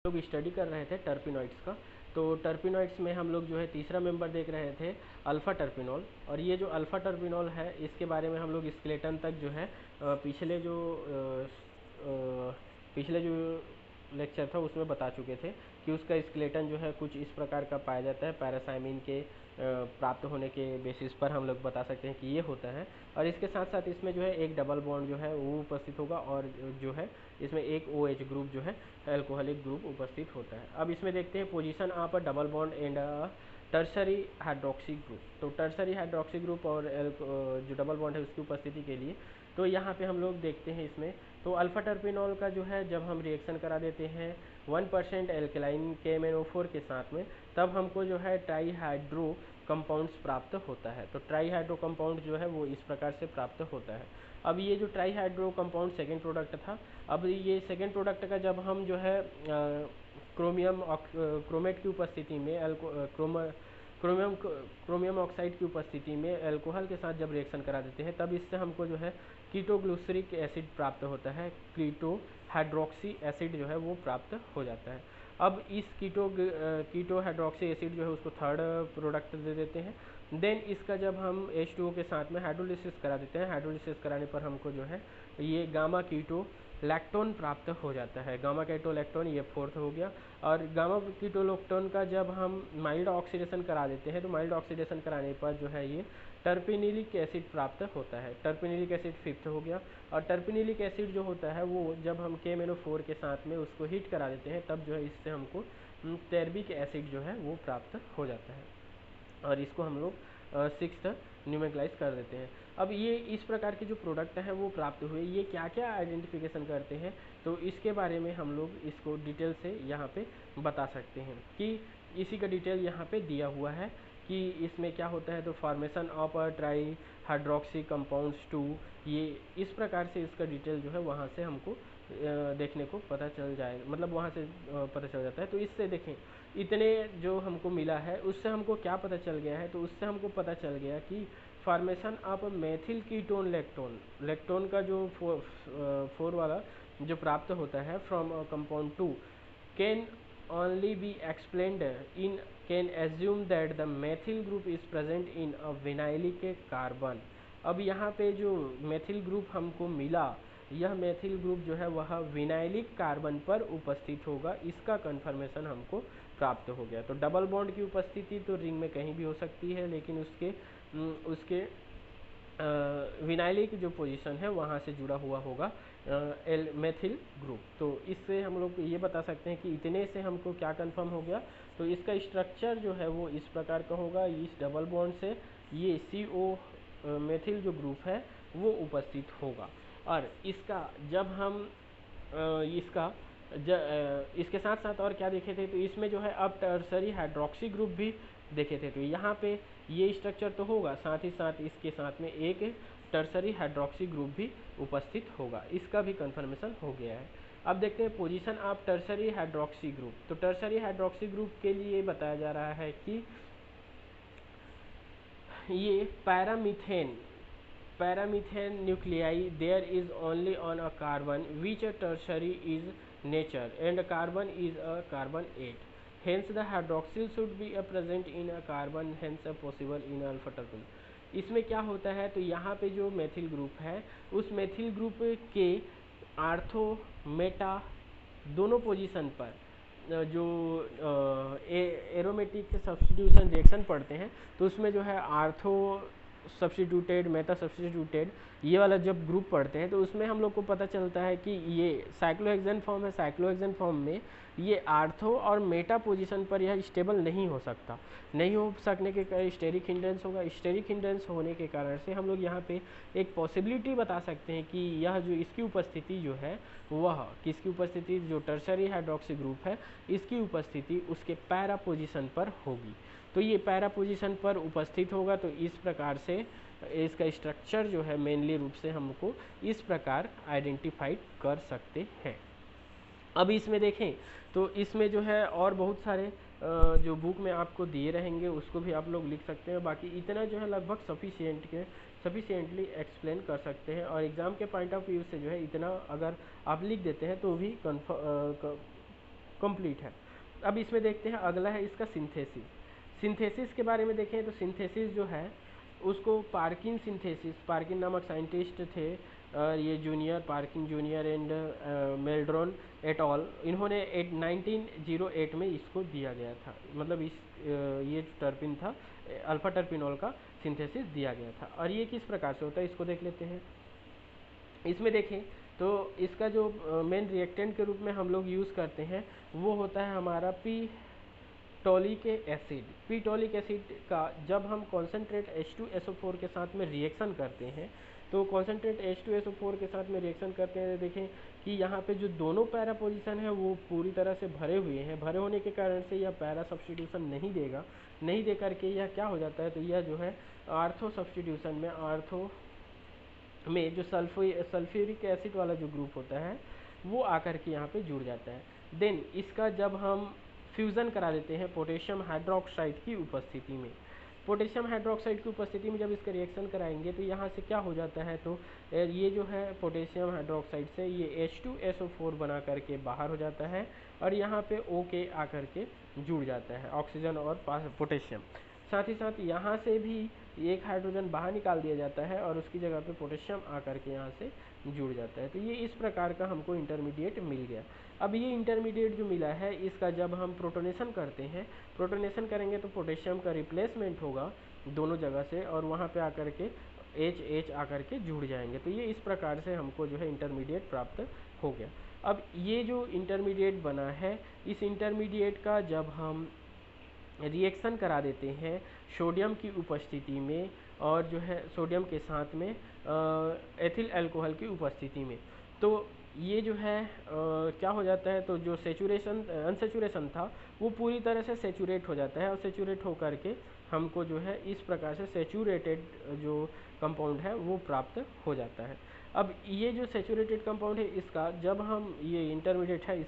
लोग स्टडी कर रहे थे टर्पिनॉइड्स का। तो टर्पिनॉइड्स में हम लोग जो है तीसरा मेंबर देख रहे थे अल्फ़ा टर्पिनॉल। और ये जो अल्फ़ा टर्पिनॉल है इसके बारे में हम लोग स्केलेटन तक जो है पिछले जो लेक्चर था उसमें बता चुके थे कि उसका स्केलेटन जो है कुछ इस प्रकार का पाया जाता है। पैरासाइमिन के प्राप्त होने के बेसिस पर हम लोग बता सकते हैं कि ये होता है। और इसके साथ साथ इसमें जो है एक डबल बॉन्ड जो है वो उपस्थित होगा और जो है इसमें एक OH ग्रुप जो है एल्कोहलिक ग्रुप उपस्थित होता है। अब इसमें देखते हैं position of a double bond and tertiary hydroxy group. तो टर्सरी हाइड्रोक्सी ग्रुप और जो डबल बॉन्ड है उसकी उपस्थिति के लिए तो यहाँ पे हम लोग देखते हैं इसमें तो अल्फा टर्पिनॉल का जो है जब हम रिएक्शन करा देते हैं 1% एल्कलाइन KMnO4 के साथ में तब हमको जो है ट्राईहाइड्रो कंपाउंड्स प्राप्त होता है। तो ट्राईहाइड्रो कंपाउंड जो है वो इस प्रकार से प्राप्त होता है। अब ये जो ट्राईहाइड्रो कंपाउंड सेकेंड प्रोडक्ट था। अब ये सेकेंड प्रोडक्ट का जब हम जो है क्रोमेट की उपस्थिति में क्रोमियम ऑक्साइड की उपस्थिति में अल्कोहल के साथ जब रिएक्शन करा देते हैं तब इससे हमको जो है कीटोग्लिसरिक एसिड प्राप्त होता है। कीटो हाइड्रोक्सी एसिड जो है वो प्राप्त हो जाता है। अब इस कीटो हाइड्रोक्सी एसिड जो है उसको थर्ड प्रोडक्ट दे देते हैं। देन इसका जब हम H2O के साथ में हाइड्रोलिसिस करा देते हैं, हाइड्रोलिसिस कराने पर हमको जो है ये गामा कीटो लैक्टोन प्राप्त हो जाता है। गामा कीटो लैक्टोन ये फोर्थ हो गया। और गामा कीटो लैक्टोन का जब हम माइल्ड ऑक्सीडेशन करा देते हैं तो माइल्ड ऑक्सीडेशन कराने पर जो है ये टर्पिनिलिक एसिड प्राप्त होता है। टर्पिनिलिक एसिड फिफ्थ हो गया। और टर्पिनिलिक एसिड जो होता है वो जब हम KMnO4 के साथ में उसको हीट करा देते हैं तब जो है इससे हमको टर्बिक एसिड जो है वो प्राप्त हो जाता है और इसको हम लोग सिक्स्थ न्यूमेरलाइज कर देते हैं। अब ये इस प्रकार के जो प्रोडक्ट हैं वो प्राप्त हुए, ये क्या क्या आइडेंटिफिकेशन करते हैं तो इसके बारे में हम लोग इसको डिटेल से यहाँ पे बता सकते हैं कि इसी का डिटेल यहाँ पे दिया हुआ है कि इसमें क्या होता है। तो formation of a try hydroxy compounds 2, ये इस प्रकार से इसका डिटेल जो है वहाँ से हमको देखने को पता चल जाए, मतलब वहाँ से पता चल जाता है। तो इससे देखें इतने जो हमको मिला है उससे हमको क्या पता चल गया है। तो उससे हमको पता चल गया कि formation of methyl ketone lactone का जो फोर वाला जो प्राप्त होता है from compound 2 can only be explained in can assume that the methyl group is present in a vinylic carbon। अब यहाँ पे जो मेथिल ग्रुप हमको मिला यह मेथिल ग्रुप जो है वह विनाइलिक कार्बन पर उपस्थित होगा, इसका कंफर्मेशन हमको प्राप्त हो गया। तो डबल बॉन्ड की उपस्थिति तो रिंग में कहीं भी हो सकती है लेकिन उसके विनाइलिक जो पोजीशन है वहाँ से जुड़ा हुआ होगा मेथिल ग्रुप। तो इससे हम लोग ये बता सकते हैं कि इतने से हमको क्या कंफर्म हो गया। तो इसका स्ट्रक्चर जो है वो इस प्रकार का होगा। इस डबल बॉन्ड से ये CO मेथिल जो ग्रुप है वो उपस्थित होगा। और इसका जब हम इसके साथ साथ और क्या देखे थे तो इसमें जो है अब टर्सरी हाइड्रोक्सी ग्रुप भी देखे थे। तो यहाँ पे ये स्ट्रक्चर तो होगा, साथ ही साथ इसके साथ में एक टर्सरी हाइड्रोक्सी ग्रुप भी उपस्थित होगा, इसका भी कंफर्मेशन हो गया है। अब देखते हैं position of tertiary hydroxy group. तो टर्सरी हाइड्रोक्सी ग्रुप के लिए बताया जा रहा है कि ये paramenthane nuclei there is only on a carbon which a tertiary is nature and carbon is a carbon 8, hence the hydroxyl should be present in a carbon, hence a possible in alpha terpineol. इसमें क्या होता है तो यहाँ पे जो methyl group है उस मेथिल ग्रुप के आर्थो मेटा दोनों पोजीशन पर जो एरोमेटिक सब्स्टिट्यूशन रिएक्शन पढ़ते हैं तो उसमें जो है आर्थो सब्स्टिट्यूटेड मेटा सब्स्टिट्यूटेड ये वाला जब ग्रुप पढ़ते हैं तो उसमें हम लोग को पता चलता है कि ये साइक्लोहेक्सेन फॉर्म है। साइक्लोहेक्सेन फॉर्म में ये आर्थो और मेटा पोजीशन पर यह स्टेबल नहीं हो सकता, नहीं हो सकने के कारण स्टेरिक हिंड्रेंस होगा। स्टेरिक हिंड्रेंस होने के कारण से हम लोग यहाँ पे एक पॉसिबिलिटी बता सकते हैं कि यह जो इसकी उपस्थिति जो है वह किसकी उपस्थिति, जो टर्सरी हाइड्रोक्सी ग्रुप है इसकी उपस्थिति उसके पैरा पोजीशन पर होगी। तो ये पैरा पोजीशन पर उपस्थित होगा। तो इस प्रकार से इसका स्ट्रक्चर जो है मेनली रूप से हमको इस प्रकार आइडेंटिफाइड कर सकते हैं। अब इसमें देखें तो इसमें जो है और बहुत सारे जो बुक में आपको दिए रहेंगे उसको भी आप लोग लिख सकते हैं। बाकी इतना जो है लगभग सफिशिएंटली एक्सप्लेन कर सकते हैं और एग्ज़ाम के पॉइंट ऑफ व्यू से जो है इतना अगर आप लिख देते हैं तो भी कंप्लीट है। अब इसमें देखते हैं अगला है इसका सिंथेसिस। सिंथेसिस के बारे में देखें तो सिंथेसिस जो है उसको पार्किन सिंथेसिस, पार्किन नामक साइंटिस्ट थे, ये junior Perkin junior and Meldrum et al, इन्होंने 1908 में इसको दिया गया था। मतलब ये टर्पिन था, अल्फा टर्पिनॉल का सिंथेसिस दिया गया था। और ये किस प्रकार से होता है इसको देख लेते हैं। इसमें देखें तो इसका जो मेन रिएक्टेंट के रूप में हम लोग यूज़ करते हैं वो होता है हमारा पीटोलिक एसिड। पीटोलिक एसिड का जब हम कॉन्सेंट्रेट H2SO4 के साथ में रिएक्शन करते हैं, तो कॉन्सेंट्रेट H2SO4 के साथ में रिएक्शन करते हैं, देखें कि यहाँ पे जो दोनों पैरा पोजीशन है वो पूरी तरह से भरे हुए हैं। भरे होने के कारण से यह पैरा सब्स्टिट्यूशन नहीं देगा, नहीं दे करके यह क्या हो जाता है, तो यह जो है आर्थो सब्स्टिट्यूशन में, आर्थो में जो सल्फ्यूरिक एसिड वाला जो ग्रुप होता है वो आकर के यहाँ पे जुड़ जाता है। देन इसका जब हम फ्यूज़न करा देते हैं पोटेशियम हाइड्रोक्साइड की उपस्थिति में, पोटेशियम हाइड्रोक्साइड की उपस्थिति में जब इसका रिएक्शन कराएंगे तो यहाँ से क्या हो जाता है, तो ये जो है पोटेशियम हाइड्रोक्साइड से ये H2SO4 बना करके बाहर हो जाता है और यहाँ पे OK आकर के जुड़ जाता है, ऑक्सीजन और पोटेशियम। साथ ही साथ यहाँ से भी एक हाइड्रोजन बाहर निकाल दिया जाता है और उसकी जगह पे पोटेशियम आकर के यहाँ से जुड़ जाता है। तो ये इस प्रकार का हमको इंटरमीडिएट मिल गया। अब ये इंटरमीडिएट जो मिला है इसका जब हम प्रोटोनेशन करते हैं, प्रोटोनेशन करेंगे तो पोटेशियम का रिप्लेसमेंट होगा दोनों जगह से और वहाँ पे आकर के H आकर के जुड़ जाएंगे। तो ये इस प्रकार से हमको जो है इंटरमीडिएट प्राप्त हो गया। अब ये जो इंटरमीडिएट बना है, इस इंटरमीडिएट का जब हम रिएक्शन करा देते हैं सोडियम की उपस्थिति में और जो है सोडियम के साथ में एथिल अल्कोहल की उपस्थिति में, तो ये जो है क्या हो जाता है, तो जो सेचुरेशन अनसेचुरेशन था वो पूरी तरह से सेचुरेट हो जाता है और सेचुरेट होकर के हमको जो है इस प्रकार से सेचुरेटेड जो कंपाउंड है वो प्राप्त हो जाता है। अब ये जो सेचुरेटेड कंपाउंड है इसका जब हम, ये इंटरमीडिएट है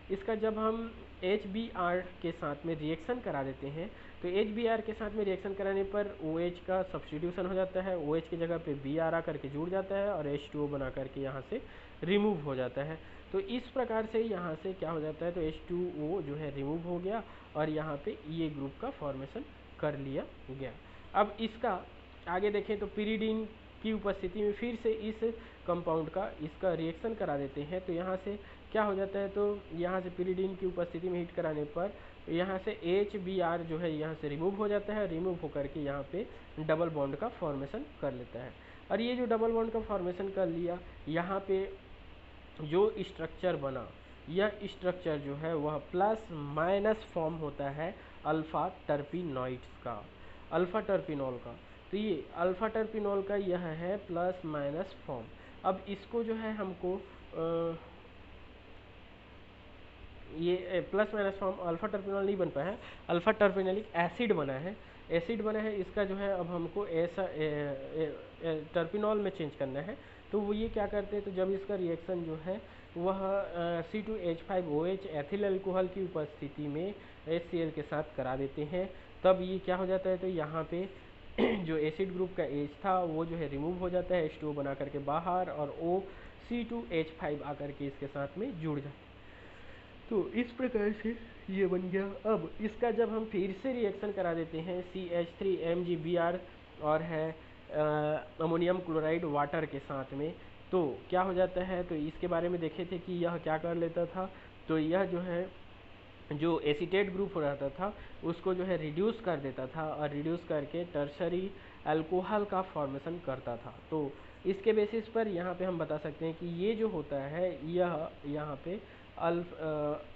इसका जब हम HBr के साथ में रिएक्शन करा देते हैं तो HBr के साथ में रिएक्शन कराने पर OH का सब्स्टिट्यूशन हो जाता है, OH की जगह पे Br आकर के जुड़ जाता है और H2O बना करके यहाँ से रिमूव हो जाता है। तो इस प्रकार से यहाँ से क्या हो जाता है, तो H2O जो है रिमूव हो गया और यहाँ पे ये ग्रुप का फॉर्मेशन कर लिया गया। अब इसका आगे देखें तो पिरिडीन की उपस्थिति में फिर से इस कंपाउंड का इसका रिएक्शन करा देते हैं तो यहाँ से क्या हो जाता है, तो यहाँ से पिरिडीन की उपस्थिति में हीट कराने पर यहाँ से HBr जो है यहाँ से रिमूव हो जाता है, रिमूव होकर के यहाँ पे डबल बॉन्ड का फॉर्मेशन कर लेता है। और ये जो डबल बॉन्ड का फॉर्मेशन कर लिया, यहाँ पे जो स्ट्रक्चर बना, यह स्ट्रक्चर जो है वह प्लस माइनस फॉर्म होता है अल्फा टर्पिनॉइड्स का, अल्फा टर्पिनॉल का। तो ये अल्फा टर्पिनॉल का यह है प्लस माइनस फॉर्म। अब इसको जो है हमको ये plus minus form alpha terpineol नहीं बन पाया है, अल्फा टर्पिनोलिक एसिड बना है, एसिड बना है। इसका जो है अब हमको ऐसा टर्पिनॉल में चेंज करना है। तो वो ये क्या करते हैं, तो जब इसका रिएक्शन जो है वह C2H5OH एथिल अल्कोहल की उपस्थिति में HCl के साथ करा देते हैं, तब ये क्या हो जाता है, तो यहाँ पे जो एसिड ग्रुप का H था वो जो है रिमूव हो जाता है, H2O बना करके बाहर और O C2H5 आकर के इसके साथ में जुड़ जाता है। तो इस प्रकार से ये बन गया। अब इसका जब हम फिर से रिएक्शन करा देते हैं CH3MgBr और है अमोनियम क्लोराइड वाटर के साथ में, तो क्या हो जाता है, तो इसके बारे में देखे थे कि यह क्या कर लेता था, तो यह जो है जो एसीटेट ग्रुप रहता था उसको जो है रिड्यूस कर देता था और रिड्यूस करके टर्शरी अल्कोहल का फॉर्मेशन करता था। तो इसके बेसिस पर यहाँ पे हम बता सकते हैं कि ये जो होता है यह यहाँ पे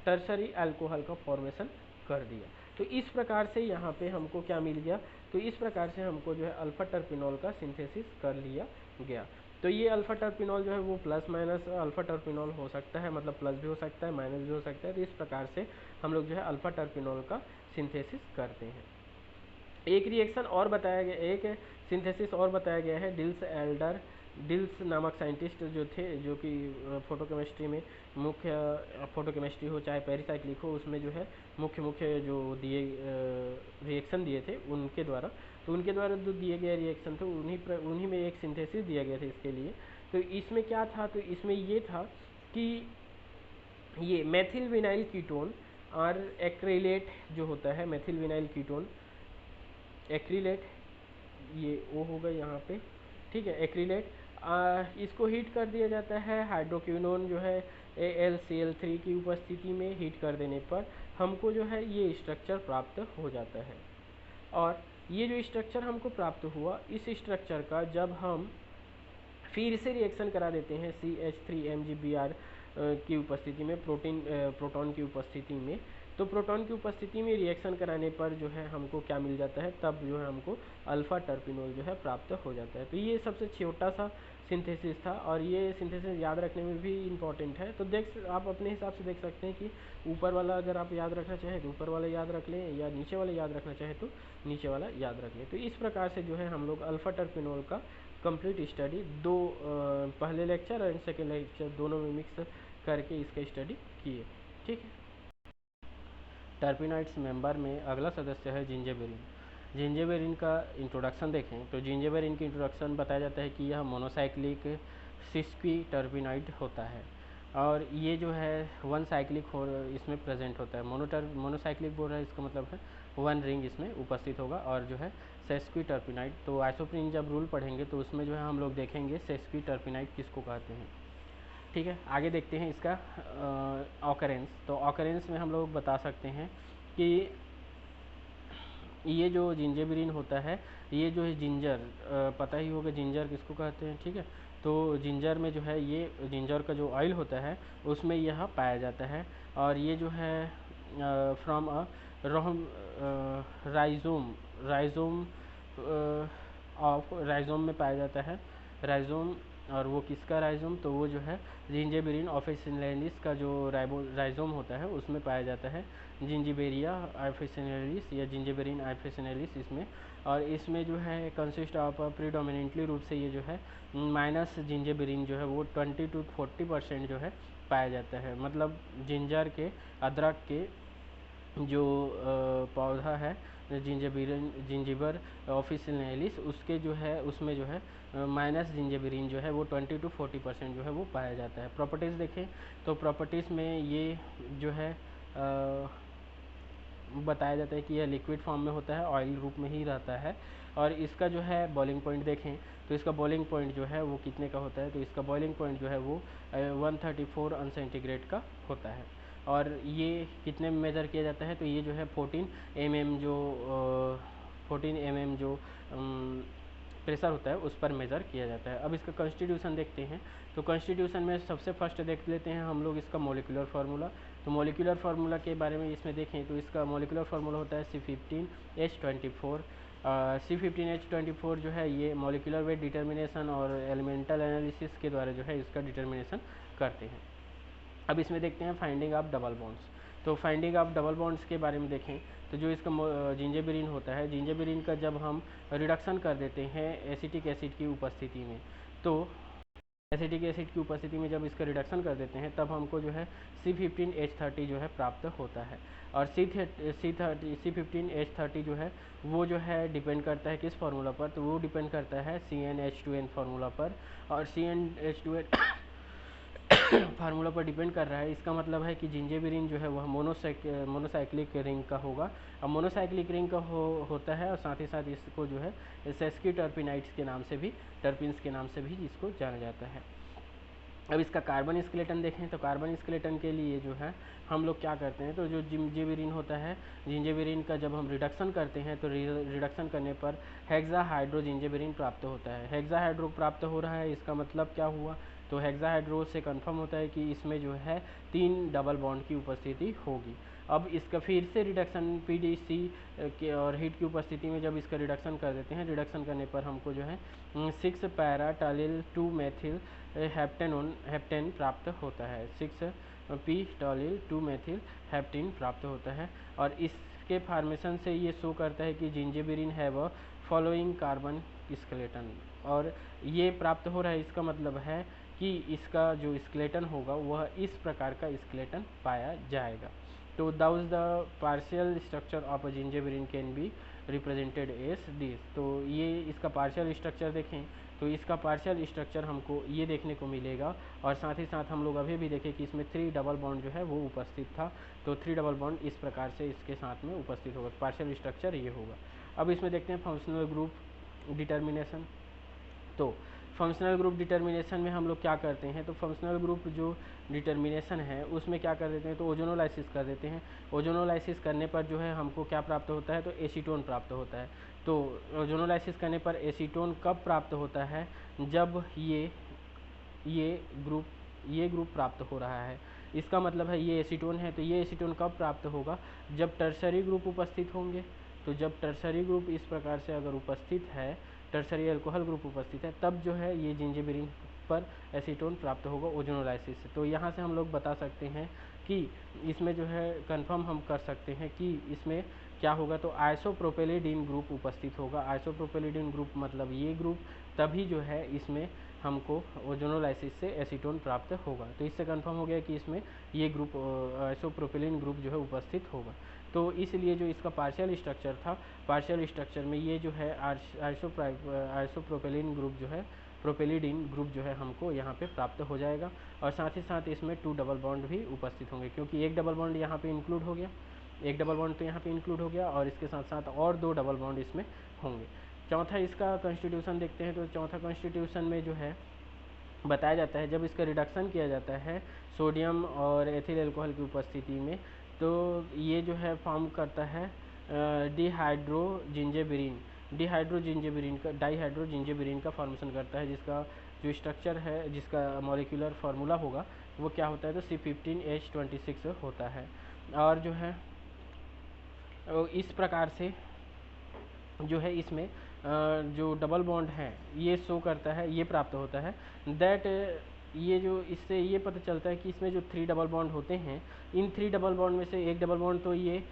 टर्शरी अल्कोहल का फॉर्मेशन कर दिया। तो इस प्रकार से यहाँ पे हमको क्या मिल गया, तो इस प्रकार से हमको जो है अल्फा टर्पिनॉल का सिंथेसिस कर लिया गया। तो ये अल्फा टर्पिनॉल जो है वो प्लस माइनस अल्फा टर्पिनॉल हो सकता है, मतलब प्लस भी हो सकता है माइनस भी हो सकता है। तो इस प्रकार से हम लोग जो है अल्फा टर्पिनॉल का सिंथेसिस करते हैं। एक रिएक्शन और बताया गया, एक सिंथेसिस और बताया गया है डिल्स नामक साइंटिस्ट जो थे, जो कि फोटोकेमिस्ट्री में मुख्य, फोटोकेमिस्ट्री हो चाहे पेरिसाइक्लिक हो, उसमें जो है मुख्य जो दिए रिएक्शन दिए थे उनके द्वारा, तो उनके द्वारा जो दिए गए रिएक्शन थे उन्हीं में एक सिंथेसिस दिया गया था इसके लिए। तो इसमें क्या था, तो इसमें ये था कि ये मेथिल विनाइल कीटोन और एक्रिलेट जो होता है, मेथिल विनाइल कीटोन एक्रिलेट, ये ओ होगा यहाँ पे, ठीक है, एक्रिलेट, इसको हीट कर दिया जाता है हाइड्रोक्विनोन जो है AlCl3 की उपस्थिति में हीट कर देने पर हमको जो है ये स्ट्रक्चर प्राप्त हो जाता है। और ये जो स्ट्रक्चर हमको प्राप्त हुआ, इस स्ट्रक्चर का जब हम फिर से रिएक्शन करा देते हैं CH3MgBr की उपस्थिति में, प्रोटॉन की उपस्थिति में, तो प्रोटॉन की उपस्थिति में रिएक्शन कराने पर जो है हमको क्या मिल जाता है, तब जो है हमको अल्फा टर्पिनोल जो है प्राप्त हो जाता है। तो ये सबसे छोटा सा सिंथेसिस था और ये सिंथेसिस याद रखने में भी इम्पॉर्टेंट है। तो आप अपने हिसाब से देख सकते हैं कि ऊपर वाला अगर आप याद रखना चाहें तो ऊपर वाला याद रख लें, या नीचे वाला याद रखना चाहें तो नीचे वाला याद रख लें। तो इस प्रकार से जो है हम लोग अल्फा टर्पिनोल का कंप्लीट स्टडी पहले लेक्चर और सेकेंड लेक्चर दोनों में मिक्स करके इसका स्टडी किए, ठीक है। टर्पिनाइड्स मेंबर में अगला सदस्य है जिंजेबेरिन। जिंजेबेरिन का इंट्रोडक्शन देखें तो जिंजेबेरिन की इंट्रोडक्शन बताया जाता है कि यह मोनोसाइक्लिक सिस्क्वी टर्पिनाइड होता है और ये जो है वन साइक्लिक हो इसमें प्रेजेंट होता है। मोनोसाइक्लिक बोल रहा है, इसका मतलब है वन रिंग इसमें उपस्थित होगा। और जो है सेस्क्वी टर्पिनाइड, तो आइसोप्रीन जब रूल पढ़ेंगे तो उसमें जो है हम लोग देखेंगे सेस्क्वी टर्पिनाइड किसको कहते हैं, ठीक है। आगे देखते हैं इसका ऑकरेंस। तो ऑकरेंस में हम लोग बता सकते हैं कि ये जो जिंजेबेरिन होता है, ये जो है जिंजर, पता ही होगा जिंजर किसको कहते हैं, ठीक है। तो जिंजर में जो है ये जिंजर का जो ऑयल होता है उसमें यह पाया जाता है और ये जो है from a rhizome rhizome of rhizome में पाया जाता है, राइजोम। और वो किसका राइजोम, तो वो जो है जिंजेबेरिन ऑफिसिनेलिस का जो राइजोम होता है उसमें पाया जाता है, जिंजिबेरिया ऑफिसिनेलिस या जिंजेबेरिन ऑफिसिनेलिस इसमें। और इसमें जो है कंसिस्ट ऑफ प्रीडोमिनेंटली रूप से ये जो है माइनस जिंजेबेरिन जो है वो 20 to 40% जो है पाया जाता है। मतलब जिंजर के, अदरक के जो पौधा है जिंजिबर ऑफिसिनेलिस, उसके जो है उसमें जो है माइनस जिंजेबेरिन जो है वो 20 to 40% जो है वो पाया जाता है। प्रॉपर्टीज़ देखें तो प्रॉपर्टीज़ में ये जो है बताया जाता है कि यह लिक्विड फॉर्म में होता है, ऑयल रूप में ही रहता है। और इसका जो है बॉइलिंग पॉइंट देखें तो इसका बॉइलिंग पॉइंट जो है वो कितने का होता है, तो इसका बॉइलिंग पॉइंट जो है वो 134 सेंटीग्रेड का होता है। और ये कितने में मेज़र किया जाता है, तो ये जो है 14 mm जो प्रेशर होता है उस पर मेज़र किया जाता है। अब इसका कॉन्स्टिट्यूशन देखते हैं। तो कॉन्स्टिट्यूशन में सबसे फर्स्ट देख लेते हैं हम लोग इसका मॉलिक्यूलर फार्मूला। तो मॉलिक्यूलर फार्मूला के बारे में इसमें देखें तो इसका मॉलिक्यूलर फार्मूला होता है C15H24। C15H24 जो है ये मॉलिक्यूलर वेट डिटर्मिनेशन और एलिमेंटल एनालिसिस के द्वारा जो है इसका डिटर्मिनेशन करते हैं। अब इसमें देखते हैं फाइंडिंग ऑफ डबल बॉन्ड्स। तो फाइंडिंग ऑफ डबल बॉन्ड्स के बारे में देखें तो जो इसका जिंजेबेरिन होता है, जिंजेबेरिन का जब हम रिडक्शन कर देते हैं एसिटिक एसिड की उपस्थिति में, तो एसिटिक एसिड की उपस्थिति में जब इसका रिडक्शन कर देते हैं तब हमको जो है C15H30 जो है प्राप्त होता है। और C15H30 जो है वो जो है डिपेंड करता है किस फार्मूला पर, तो वो डिपेंड करता है CnH2n फार्मूला पर। और CnH2n फार्मूला पर डिपेंड कर रहा है। इसका मतलब है कि जिंजेबेरिन जो है वह मोनोसाइक्लिक रिंग का होगा। अब मोनोसाइक्लिक रिंग का होता है और साथ ही साथ इसको जो है सेस्क्वी टर्पिनाइड्स के नाम से भी, टर्पिन्स के नाम से भी इसको जाना जाता है। अब इसका कार्बन स्केलेटन देखें तो कार्बन स्केलेटन के लिए जो है हम लोग क्या करते हैं, तो जो जिंजेबेरिन होता है, जिंजेबेरिन का जब हम रिडक्शन करते हैं तो रिडक्शन करने पर हेक्सा हाइड्रो जिंजेबेरिन प्राप्त होता है। हेक्सा हाइड्रो प्राप्त हो रहा है, इसका मतलब क्या हुआ, तो हेक्सा हाइड्रो से कंफर्म होता है कि इसमें जो है 3 डबल बॉन्ड की उपस्थिति होगी। अब इसका फिर से रिडक्शन PDC के और हीट की उपस्थिति में जब इसका रिडक्शन कर देते हैं, रिडक्शन करने पर हमको जो है 6 पैरा टालिल 2 मेथिल हेप्टेन प्राप्त होता है, 6 p टालिल 2 मेथिल हेप्टेन प्राप्त होता है। और इसके फार्मेशन से ये शो करता है कि जिंजेबेरिन है वह फॉलोइंग कार्बन स्केलेटन, और ये प्राप्त हो रहा है। इसका मतलब है कि इसका जो स्केलेटन होगा वह इस प्रकार का स्केलेटन पाया जाएगा। तो thus the partial structure of a gingerbread can be represented as this। तो ये इसका पार्शियल स्ट्रक्चर देखें तो इसका पार्शियल स्ट्रक्चर हमको ये देखने को मिलेगा। और साथ ही साथ हम लोग अभी भी देखें कि इसमें 3 डबल बॉन्ड जो है वो उपस्थित था, तो 3 डबल बॉन्ड इस प्रकार से इसके साथ में उपस्थित होगा, पार्शियल स्ट्रक्चर ये होगा। अब इसमें देखते हैं फंक्शनल ग्रुप डिटर्मिनेशन। तो फंक्शनल ग्रुप डिटर्मिनेशन में हम लोग क्या करते हैं, तो फंक्शनल ग्रुप जो डिटर्मिनेशन है उसमें क्या कर देते हैं, तो ओजोनोलाइसिस कर देते हैं। ओजोनोलाइसिस करने पर जो है हमको क्या प्राप्त होता है, तो एसीटोन प्राप्त होता है। तो ओजोनोलाइसिस करने पर एसीटोन कब प्राप्त होता है, जब ये ग्रुप प्राप्त हो रहा है। इसका मतलब है ये एसीटोन है, तो ये एसीटोन कब प्राप्त होगा, जब टर्शरी ग्रुप उपस्थित होंगे। तो जब टर्शरी ग्रुप इस प्रकार से अगर उपस्थित है, टर्शरी अल्कोहल ग्रुप उपस्थित है, तब जो है ये जिंजीबेरेन पर एसीटोन प्राप्त होगा ओजोनोलाइसिस से। तो यहाँ से हम लोग बता सकते हैं कि इसमें जो है कंफर्म हम कर सकते हैं कि इसमें क्या होगा, तो आइसोप्रोपेलिडीन ग्रुप उपस्थित होगा। आइसोप्रोपेलिडीन ग्रुप मतलब ये ग्रुप, तभी जो है इसमें हमको ओजोनोलाइसिस से एसीटोन प्राप्त होगा। तो इससे कंफर्म हो गया कि इसमें ये ग्रुप आइसोप्रोपेलिन ग्रुप जो है उपस्थित होगा। तो इसलिए जो इसका पार्शियल स्ट्रक्चर था, पार्शियल स्ट्रक्चर में ये जो है आइसोप्रोपेलिन ग्रुप जो है, प्रोपेलिडीन ग्रुप जो है हमको यहाँ पे प्राप्त हो जाएगा। और साथ ही साथ इसमें 2 डबल बॉन्ड भी उपस्थित होंगे, क्योंकि एक डबल बॉन्ड यहाँ पे इंक्लूड हो गया, एक डबल बॉन्ड तो यहाँ पे इंक्लूड हो गया, और इसके साथ साथ और 2 डबल बॉन्ड इसमें होंगे। चौथा इसका कॉन्स्टिट्यूशन देखते हैं। तो चौथा कॉन्स्टिट्यूशन में जो है बताया जाता है, जब इसका रिडक्शन किया जाता है सोडियम और एथिल अल्कोहल की उपस्थिति में, तो ये जो है फॉर्म करता है डाईहाइड्रोजिंजेबेरिन का फॉर्मेशन करता है, जिसका जो स्ट्रक्चर है, जिसका मॉलिक्यूलर फार्मूला होगा वो क्या होता है, तो C15H26 होता है। और जो है इस प्रकार से जो है इसमें जो डबल बॉन्ड है ये शो करता है, ये प्राप्त होता है दैट ये जो इससे ये पता चलता है कि इसमें जो 3 डबल बॉन्ड होते हैं, इन 3 डबल बॉन्ड में से एक डबल बॉन्ड तो ये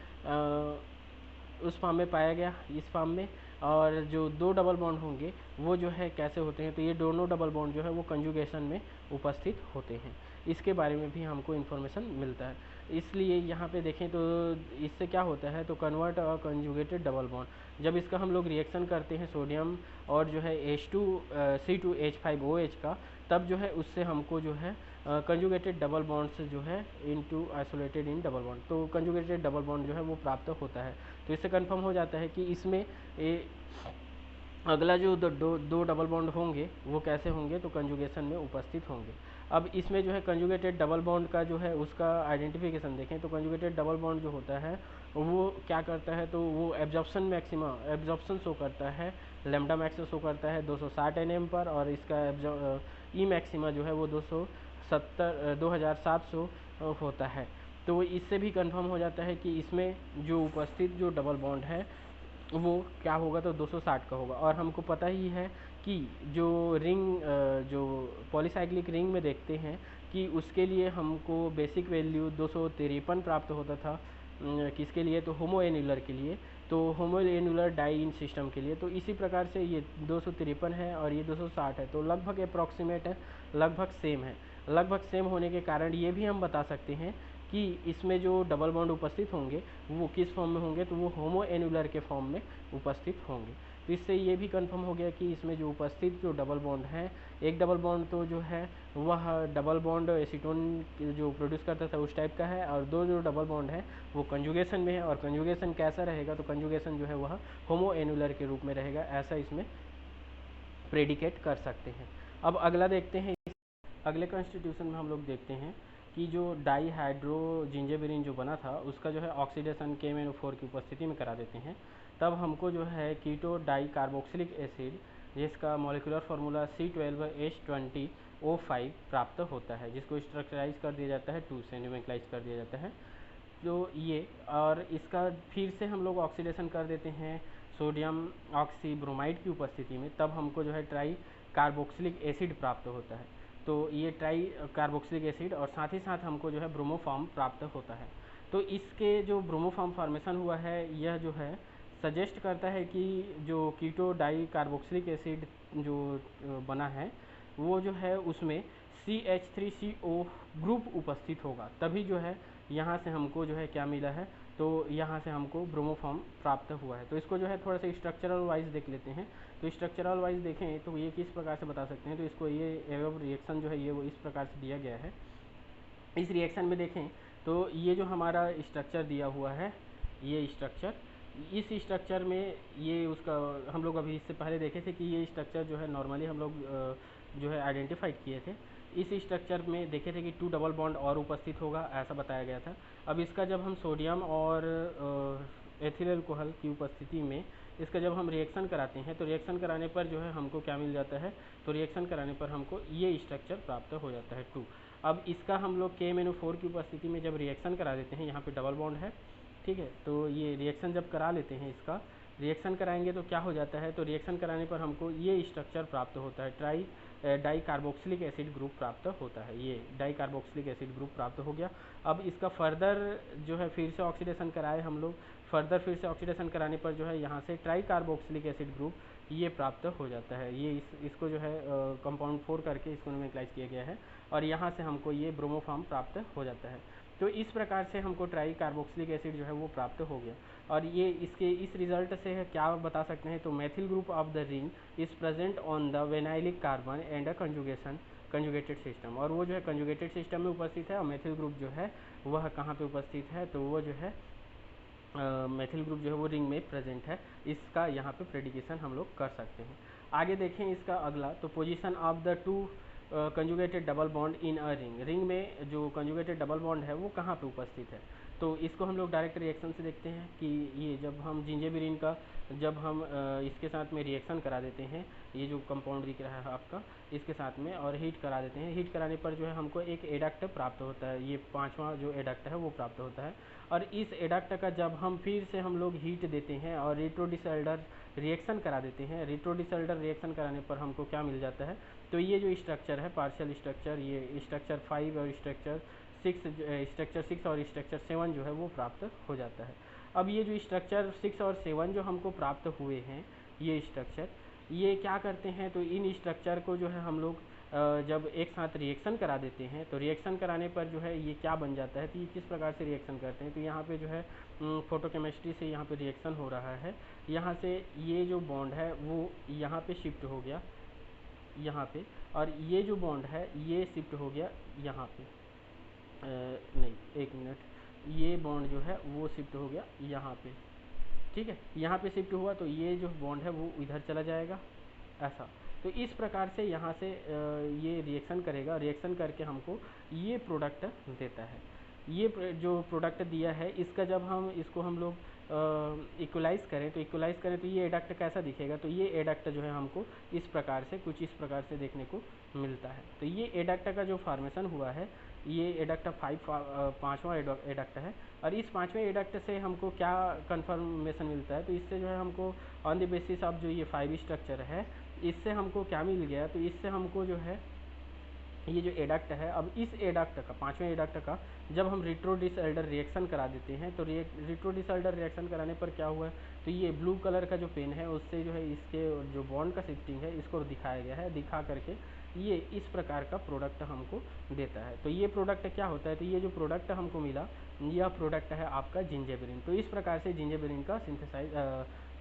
उस फॉर्म में पाया गया, इस फॉर्म में, और जो 2 डबल बॉन्ड होंगे वो जो है कैसे होते हैं, तो ये दोनों डबल बॉन्ड जो है वो कंजुगेशन में उपस्थित होते हैं। इसके बारे में भी हमको इन्फॉर्मेशन मिलता है। इसलिए यहाँ पे देखें तो इससे क्या होता है, तो कन्वर्ट और कंजुगेटेड डबल बॉन्ड, जब इसका हम लोग रिएक्शन करते हैं सोडियम और जो है C2H5OH का, तब जो है उससे हमको जो है कंजुगेटेड डबल बॉन्ड्स जो है into isolated in double bond, तो कंजुगेटेड डबल बॉन्ड जो है वो प्राप्त होता है। तो इससे कंफर्म हो जाता है कि इसमें अगला जो दो डबल बॉन्ड होंगे वो कैसे होंगे, तो कंजुगेशन में उपस्थित होंगे। अब इसमें जो है कंजुगेटेड डबल बॉन्ड का जो है उसका आइडेंटिफिकेशन देखें, तो कंजुगेटेड डबल बॉन्ड जो होता है वो क्या करता है, तो वो एब्जॉर्प्शन शो करता है, लैम्डा मैक्स शो करता है 260 nm पर, और इसका ई मैक्सिमा जो है वो 2700 होता है। तो इससे भी कंफर्म हो जाता है कि इसमें जो उपस्थित जो डबल बॉन्ड है वो क्या होगा, तो 260 का होगा। और हमको पता ही है कि जो रिंग जो पॉलीसाइक्लिक रिंग में देखते हैं कि उसके लिए हमको बेसिक वैल्यू 253 प्राप्त होता था, किसके लिए, तो होमोएन्युलर के लिए, तो होमोएन्युलर डाई इन सिस्टम के लिए। तो इसी प्रकार से ये 253 है और ये 260 है, तो लगभग अप्रॉक्सीमेट है, लगभग सेम है। लगभग सेम होने के कारण ये भी हम बता सकते हैं कि इसमें जो डबल बॉन्ड उपस्थित होंगे वो किस फॉर्म में होंगे, तो वो होमोएन्युलर के फॉर्म में उपस्थित होंगे। तो इससे ये भी कंफर्म हो गया कि इसमें जो उपस्थित जो डबल बॉन्ड हैं, एक डबल बॉन्ड तो जो है वह डबल बॉन्ड एसीटोन जो प्रोड्यूस करता था उस टाइप का है, और 2 जो डबल बॉन्ड है वो कंजुगेशन में है। और कंजुगेशन कैसा रहेगा, तो कंजुगेशन जो है वह होमोएन्युलर के रूप में रहेगा, ऐसा इसमें प्रेडिकेट कर सकते हैं। अब अगला देखते हैं, अगले कॉन्स्टिट्यूशन में हम लोग देखते हैं कि जो डाईहाइड्रोजिंजेबेरिन जो बना था उसका जो है ऑक्सीडेशन KMnO4 की उपस्थिति में करा देते हैं, तब हमको जो है कीटो डाई कार्बोक्सिलिक एसिड जिसका मॉलिक्यूलर फार्मूला C12H20O5 प्राप्त होता है, जिसको स्ट्रक्चराइज कर दिया जाता है 2 से न्यूमेरिकलाइज कर दिया जाता है। तो ये और इसका फिर से हम लोग ऑक्सीडेशन कर देते हैं सोडियम ऑक्सीब्रोमाइड की उपस्थिति में, तब हमको जो है ट्राई कार्बोक्सिलिक एसिड प्राप्त होता है। तो ये ट्राई कार्बोक्सिलिक एसिड और साथ ही साथ हमको जो है ब्रोमोफॉर्म प्राप्त होता है। तो इसके जो ब्रोमोफॉर्म फॉर्मेशन हुआ है यह जो है सजेस्ट करता है कि जो कीटो डाई कार्बोक्सिलिक एसिड जो बना है वो जो है उसमें CH3CO ग्रुप उपस्थित होगा, तभी जो है यहाँ से हमको जो है क्या मिला है, तो यहाँ से हमको ब्रोमोफॉर्म प्राप्त हुआ है। तो इसको जो है थोड़ा सा स्ट्रक्चरल वाइज देख लेते हैं। तो स्ट्रक्चरल वाइज देखें तो ये किस प्रकार से बता सकते हैं। तो इसको ये एवब रिएक्शन जो है ये वो इस प्रकार से दिया गया है। इस रिएक्शन में देखें तो ये जो हमारा स्ट्रक्चर दिया हुआ है, ये स्ट्रक्चर, इस स्ट्रक्चर में ये उसका हम लोग अभी इससे पहले देखे थे कि ये स्ट्रक्चर जो है नॉर्मली हम लोग जो है आइडेंटिफाइड किए थे। इस स्ट्रक्चर में देखे थे कि 2 डबल बॉन्ड और उपस्थित होगा, ऐसा बताया गया था। अब इसका जब हम सोडियम और एथिल अल्कोहल की उपस्थिति में इसका जब हम रिएक्शन कराते हैं तो रिएक्शन कराने पर जो है हमको क्या मिल जाता है। तो रिएक्शन कराने पर हमको ये स्ट्रक्चर प्राप्त हो जाता है 2। अब इसका हम लोग KMnO4 की उपस्थिति में जब रिएक्शन करा देते हैं, यहाँ पे डबल बॉन्ड है, ठीक है। तो ये रिएक्शन जब करा लेते हैं, इसका रिएक्शन कराएंगे तो क्या हो जाता है। तो रिएक्शन कराने पर हमको ये स्ट्रक्चर प्राप्त होता है, डाई कार्बोक्सिलिक एसिड ग्रुप प्राप्त होता है। ये डाई कार्बोक्सिलिक एसिड ग्रुप प्राप्त हो गया। अब इसका फर्दर जो है फिर से ऑक्सीडेशन कराए हम लोग, फर्दर फिर से ऑक्सीडेशन कराने पर जो है यहाँ से ट्राई कार्बोक्सिलिक एसिड ग्रुप ये प्राप्त हो जाता है। ये इसको जो है कंपाउंड 4 करके इसको नोमेनक्लाइज किया गया है और यहाँ से हमको ये ब्रोमोफॉर्म प्राप्त हो जाता है। तो इस प्रकार से हमको ट्राई कार्बोक्सिलिक एसिड जो है वो प्राप्त हो गया। और ये इसके इस रिजल्ट से क्या बता सकते हैं। तो methyl group of the ring is present on the vinylic carbon and a conjugated system. और वो जो है कंजुगेटेड सिस्टम में उपस्थित है और मेथिल ग्रुप जो है वह कहाँ पे उपस्थित है। तो वो जो है मेथिल ग्रुप जो है वो रिंग में प्रेजेंट है। इसका यहाँ पे प्रेडिकेशन हम लोग कर सकते हैं। आगे देखें इसका अगला, तो position of the 2 conjugated double bond in a ring. Ring में जो कंजुगेटेड डबल बॉन्ड है वो कहाँ पे उपस्थित है। तो इसको हम लोग डायरेक्ट रिएक्शन से देखते हैं कि ये जब हम जिंजेबेरिन का जब हम इसके साथ में रिएक्शन करा देते हैं, ये जो कंपाउंड दिख रहा है आपका, इसके साथ में और हीट करा देते हैं। हीट कराने पर जो है हमको एक एडक्ट प्राप्त होता है, ये 5वां जो एडक्ट है वो प्राप्त होता है। और इस एडक्ट का जब हम फिर से हम लोग हीट देते हैं और रिट्रोडिसल्डर रिएक्शन करा देते हैं, रिट्रोडिसल्डर रिएक्शन कराने पर हमको क्या मिल जाता है। तो ये जो स्ट्रक्चर है पार्शियल स्ट्रक्चर, ये स्ट्रक्चर 5 और स्ट्रक्चर 6 और स्ट्रक्चर 7 जो है वो प्राप्त हो जाता है। अब ये जो स्ट्रक्चर 6 और 7 जो हमको प्राप्त हुए हैं, ये स्ट्रक्चर ये क्या करते हैं। तो इन स्ट्रक्चर को जो है हम लोग जब एक साथ रिएक्शन करा देते हैं तो रिएक्शन कराने पर जो है ये क्या बन जाता है। तो ये किस प्रकार से रिएक्शन करते हैं। तो यहाँ पे जो है फोटोकेमिस्ट्री से यहाँ पे रिएक्शन हो रहा है। यहाँ से ये जो बॉन्ड है वो यहाँ पे शिफ्ट हो गया यहाँ पे, और ये जो बॉन्ड है ये शिफ्ट हो गया यहाँ पे, नहीं एक मिनट, ये बॉन्ड जो है वो शिफ्ट हो गया यहाँ पे, ठीक है। यहाँ पे शिफ्ट हुआ तो ये जो बॉन्ड है वो इधर चला जाएगा ऐसा। तो इस प्रकार से यहाँ से ये रिएक्शन करेगा, रिएक्शन करके हमको ये प्रोडक्ट देता है। ये जो प्रोडक्ट दिया है इसका जब हम लोग इक्वलाइज़ करें तो ये एडक्ट कैसा दिखेगा। तो ये एडक्ट जो है हमको इस प्रकार से कुछ इस प्रकार से देखने को मिलता है। तो ये एडक्ट का जो फॉर्मेशन हुआ है, ये एडक्ट 5वां एडक्ट है। और इस 5वें एडक्ट से हमको क्या कंफर्मेशन मिलता है। तो इससे जो है हमको ऑन द बेसिस ऑफ जो ये 5 स्ट्रक्चर है, इससे हमको क्या मिल गया। तो इससे हमको जो है ये जो एडक्ट है, अब इस एडक्ट का 5वें एडक्ट का जब हम रिट्रोडिसल्डर रिएक्शन करा देते हैं तो रिट्रोडिसल्डर रिएक्शन कराने पर क्या हुआ है। तो ये ब्लू कलर का जो पेन है उससे जो है इसके जो बॉन्ड का शिफ्टिंग है इसको दिखाया गया है। दिखा करके ये इस प्रकार का प्रोडक्ट हमको देता है। तो ये प्रोडक्ट क्या होता है। तो ये जो प्रोडक्ट हमको मिला यह प्रोडक्ट है आपका जिंजेबेरिन। तो इस प्रकार से जिंजेबेरिन का सिंथेसाइज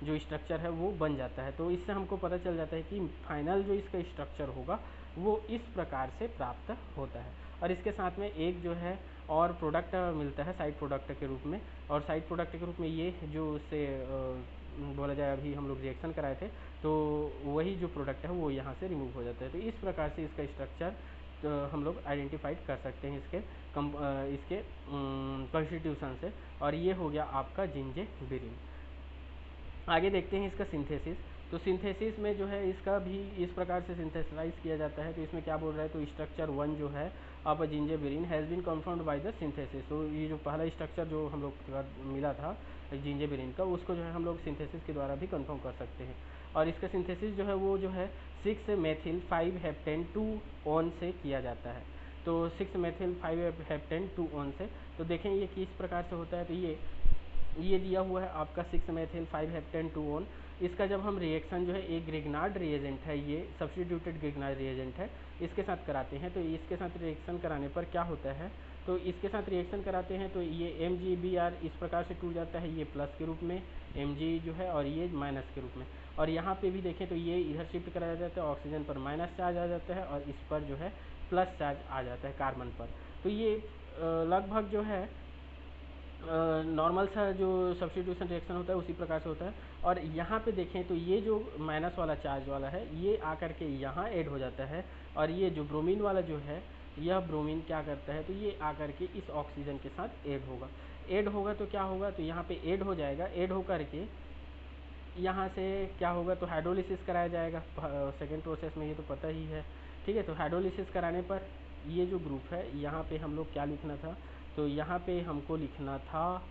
जो स्ट्रक्चर है वो बन जाता है। तो इससे हमको पता चल जाता है कि फाइनल जो इसका स्ट्रक्चर होगा वो इस प्रकार से प्राप्त होता है। और इसके साथ में एक जो है और प्रोडक्ट मिलता है साइड प्रोडक्ट के रूप में, और साइड प्रोडक्ट के रूप में ये जो उससे बोला जाए अभी हम लोग रिएक्शन कराए थे तो वही जो प्रोडक्ट है वो यहाँ से रिमूव हो जाता है। तो इस प्रकार से इसका स्ट्रक्चर हम लोग आइडेंटिफाइड कर सकते हैं इसके कॉन्स्टिट्यूशन से। और ये हो गया आपका जिंजेबेरिन। आगे देखते हैं इसका सिंथेसिस। तो सिंथेसिस में जो है इसका भी इस प्रकार से सिंथेसाइज किया जाता है। तो इसमें क्या बोल रहा है। तो स्ट्रक्चर 1 जो है of zingiberene has been confirmed by the synthesis. तो ये जो पहला स्ट्रक्चर जो हम लोग मिला था जिंजेबेरिन का, उसको जो है हम लोग सिंथेसिस के द्वारा भी कंफर्म कर सकते हैं। और इसका सिंथेसिस जो है वो जो है 6 मेथिल 5 हेप्टेन 2 ऑन से किया जाता है। तो 6 मेथिल 5 हेप्टेन 2 ऑन से, तो देखें ये किस प्रकार से होता है। तो ये दिया हुआ है आपका 6 मेथिल 5 हेप्टेन 2 ऑन। इसका जब हम रिएक्शन जो है एक ग्रिग्नार्ड रिएजेंट है, ये सब्स्टिट्यूटेड ग्रिग्नार्ड रिएजेंट है, इसके साथ कराते हैं। तो इसके साथ रिएक्शन कराने पर क्या होता है। तो इसके साथ रिएक्शन कराते हैं तो ये MgBr इस प्रकार से टूट जाता है, ये प्लस के रूप में Mg जो है और ये माइनस के रूप में। और यहाँ पे भी देखें तो ये इधर शिफ्ट कराया जाता है, ऑक्सीजन पर माइनस चार्ज आ जाता है और इस पर जो है प्लस चार्ज आ जाता है कार्बन पर। तो ये लगभग जो है नॉर्मल सा जो सब्स्टिट्यूशन रिएक्शन होता है उसी प्रकार से होता है। और यहाँ पे देखें तो ये जो माइनस वाला चार्ज वाला है ये आकर के यहाँ ऐड हो जाता है, और ये जो ब्रोमीन वाला जो है यह ब्रोमीन क्या करता है तो ये आकर के इस ऑक्सीजन के साथ ऐड होगा तो क्या होगा, तो यहाँ पे ऐड हो जाएगा। ऐड होकर के यहाँ से क्या होगा तो हाइड्रोलिसिस कराया जाएगा सेकेंड प्रोसेस में, ये तो पता ही है, ठीक है। तो हाइड्रोलिसिस कराने पर ये जो ग्रुप है यहाँ पे हम लोग क्या लिखना था, तो यहाँ पे हमको लिखना था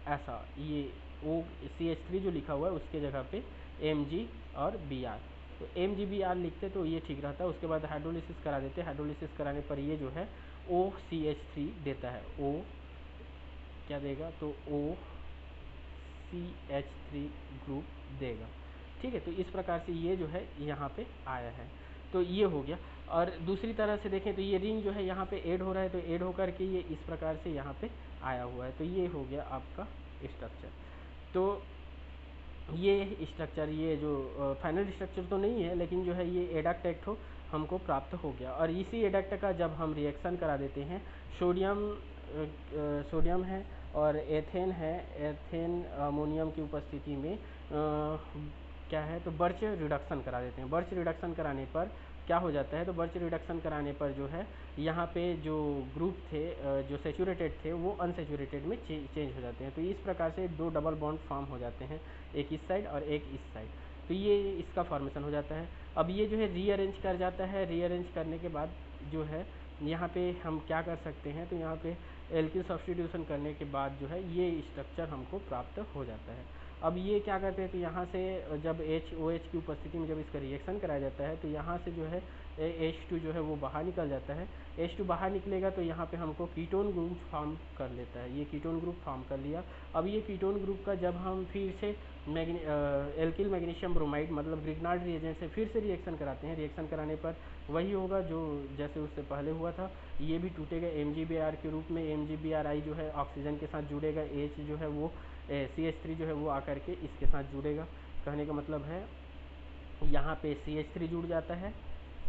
ऐसा, ये OCH3 जो लिखा हुआ है उसके जगह पे Mg और Br, तो MgBr लिखते तो ये ठीक रहता। उसके बाद हाइड्रोलिसिस करा देते, हाइड्रोलिसिस कराने पर ये जो है OCH3 देता है, O क्या देगा तो OCH3 ग्रुप देगा, ठीक है। तो इस प्रकार से ये जो है यहाँ पे आया है, तो ये हो गया। और दूसरी तरह से देखें तो ये रिंग जो है यहाँ पे ऐड हो रहा है, तो ऐड होकर के ये इस प्रकार से यहाँ पे आया हुआ है, तो ये हो गया आपका स्ट्रक्चर। तो ये स्ट्रक्चर, ये जो फाइनल स्ट्रक्चर तो नहीं है लेकिन जो है ये एडक्ट एक ठो हमको प्राप्त हो गया। और इसी एडक्ट का जब हम रिएक्शन करा देते हैं, सोडियम है और एथेन है, एथेन अमोनियम की उपस्थिति में क्या है तो बर्च रिडक्शन करा देते हैं। बर्च रिडक्शन कराने पर क्या हो जाता है, तो बर्च रिडक्शन कराने पर जो है यहाँ पे जो ग्रुप थे जो सेचूरेटेड थे वो अनसेचूरेटेड में चेंज हो जाते हैं। तो इस प्रकार से दो डबल बॉन्ड फॉर्म हो जाते हैं, एक इस साइड और एक इस साइड, तो ये इसका फॉर्मेशन हो जाता है। अब ये जो है रीअरेंज कर जाता है, रीअरेंज करने के बाद जो है यहाँ पे हम क्या कर सकते हैं, तो यहाँ पे एल्किल सब्स्टिट्यूशन करने के बाद जो है ये स्ट्रक्चर हमको प्राप्त हो जाता है। अब ये क्या करते हैं, तो यहाँ से जब OH की उपस्थिति में जब इसका रिएक्शन कराया जाता है तो यहाँ से जो है H2 जो है वो बाहर निकल जाता है। H2 बाहर निकलेगा तो यहाँ पे हमको कीटोन ग्रुप फॉर्म कर लेता है, ये कीटोन ग्रुप फॉर्म कर लिया। अब ये कीटोन ग्रुप का जब हम फिर से एल्किल मैग्नीशियम ब्रोमाइड मतलब ग्रिग्नार्ड रिएजेंट से फिर से रिएक्शन कराते हैं, रिएक्शन कराने पर वही होगा जो जैसे उससे पहले हुआ था, ये भी टूटेगा MgBr के रूप में। MgBri जो है ऑक्सीजन के साथ जुड़ेगा, H जो है वो CH3 जो है वो आकर के इसके साथ जुड़ेगा। कहने का मतलब है यहाँ पे CH3 जुड़ जाता है,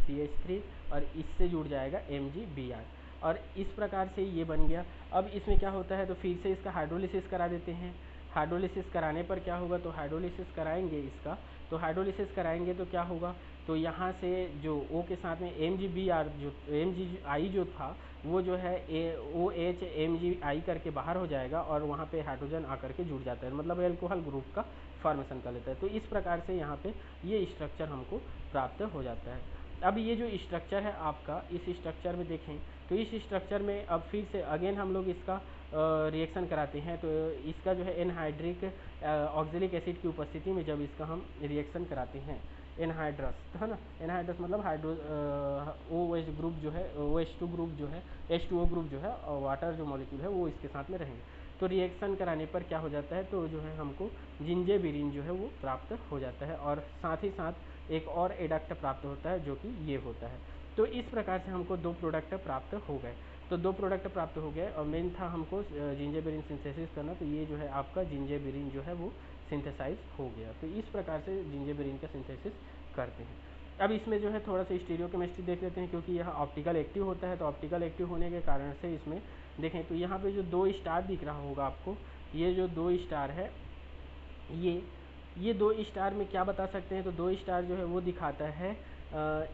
CH3, और इससे जुड़ जाएगा MgBr, और इस प्रकार से ये बन गया। अब इसमें क्या होता है, तो फिर से इसका हाइड्रोलिसिस करा देते हैं। हाइड्रोलिसिस कराने पर क्या होगा, तो हाइड्रोलिसिस कराएंगे इसका, तो हाइड्रोलिसिस कराएंगे तो क्या होगा, तो यहाँ से जो O के साथ में MgBr जो MgI जो था वो जो है OH MgI करके बाहर हो जाएगा और वहाँ पे हाइड्रोजन आकर के जुड़ जाता है, मतलब एल्कोहल ग्रुप का फॉर्मेशन कर लेता है। तो इस प्रकार से यहाँ पे ये स्ट्रक्चर हमको प्राप्त हो जाता है। अब ये जो स्ट्रक्चर है आपका, इस स्ट्रक्चर में देखें तो इस स्ट्रक्चर में अब फिर से अगेन हम लोग इसका रिएक्शन कराते हैं। तो इसका जो है एनहाइड्रिक ऑक्जेलिक एसिड की उपस्थिति में जब इसका हम रिएक्शन कराते हैं, एनहाइड्रस है ना, एनहाइड्रस मतलब हाइड्रो OH ग्रुप जो है, OH2 ग्रुप जो है, H2O ग्रुप जो है और वाटर जो मॉलिक्यूल है वो इसके साथ में रहेंगे। तो रिएक्शन कराने पर क्या हो जाता है, तो जो है हमको जिंजेबिरिन जो है वो प्राप्त हो जाता है, और साथ ही साथ एक और एडक्ट प्राप्त होता है जो कि ये होता है। तो इस प्रकार से हमको दो प्रोडक्ट प्राप्त हो गए। तो दो प्रोडक्ट प्राप्त हो गए और मेन था हमको जिंजेबिरिन सिंथेसिस करना, तो ये जो है आपका जिंजेबिरिन जो है वो सिंथेसाइज हो गया। तो इस प्रकार से जिंजेबिरिन का सिंथेसिस करते हैं। अब इसमें जो है थोड़ा सा स्टीरियोकेमिस्ट्री देख लेते हैं, क्योंकि यह ऑप्टिकल एक्टिव होता है। तो ऑप्टिकल एक्टिव होने के कारण से इसमें देखें तो यहाँ पे जो दो स्टार दिख रहा होगा आपको, ये जो दो स्टार है, ये दो स्टार में क्या बता सकते हैं, तो दो स्टार जो है वो दिखाता है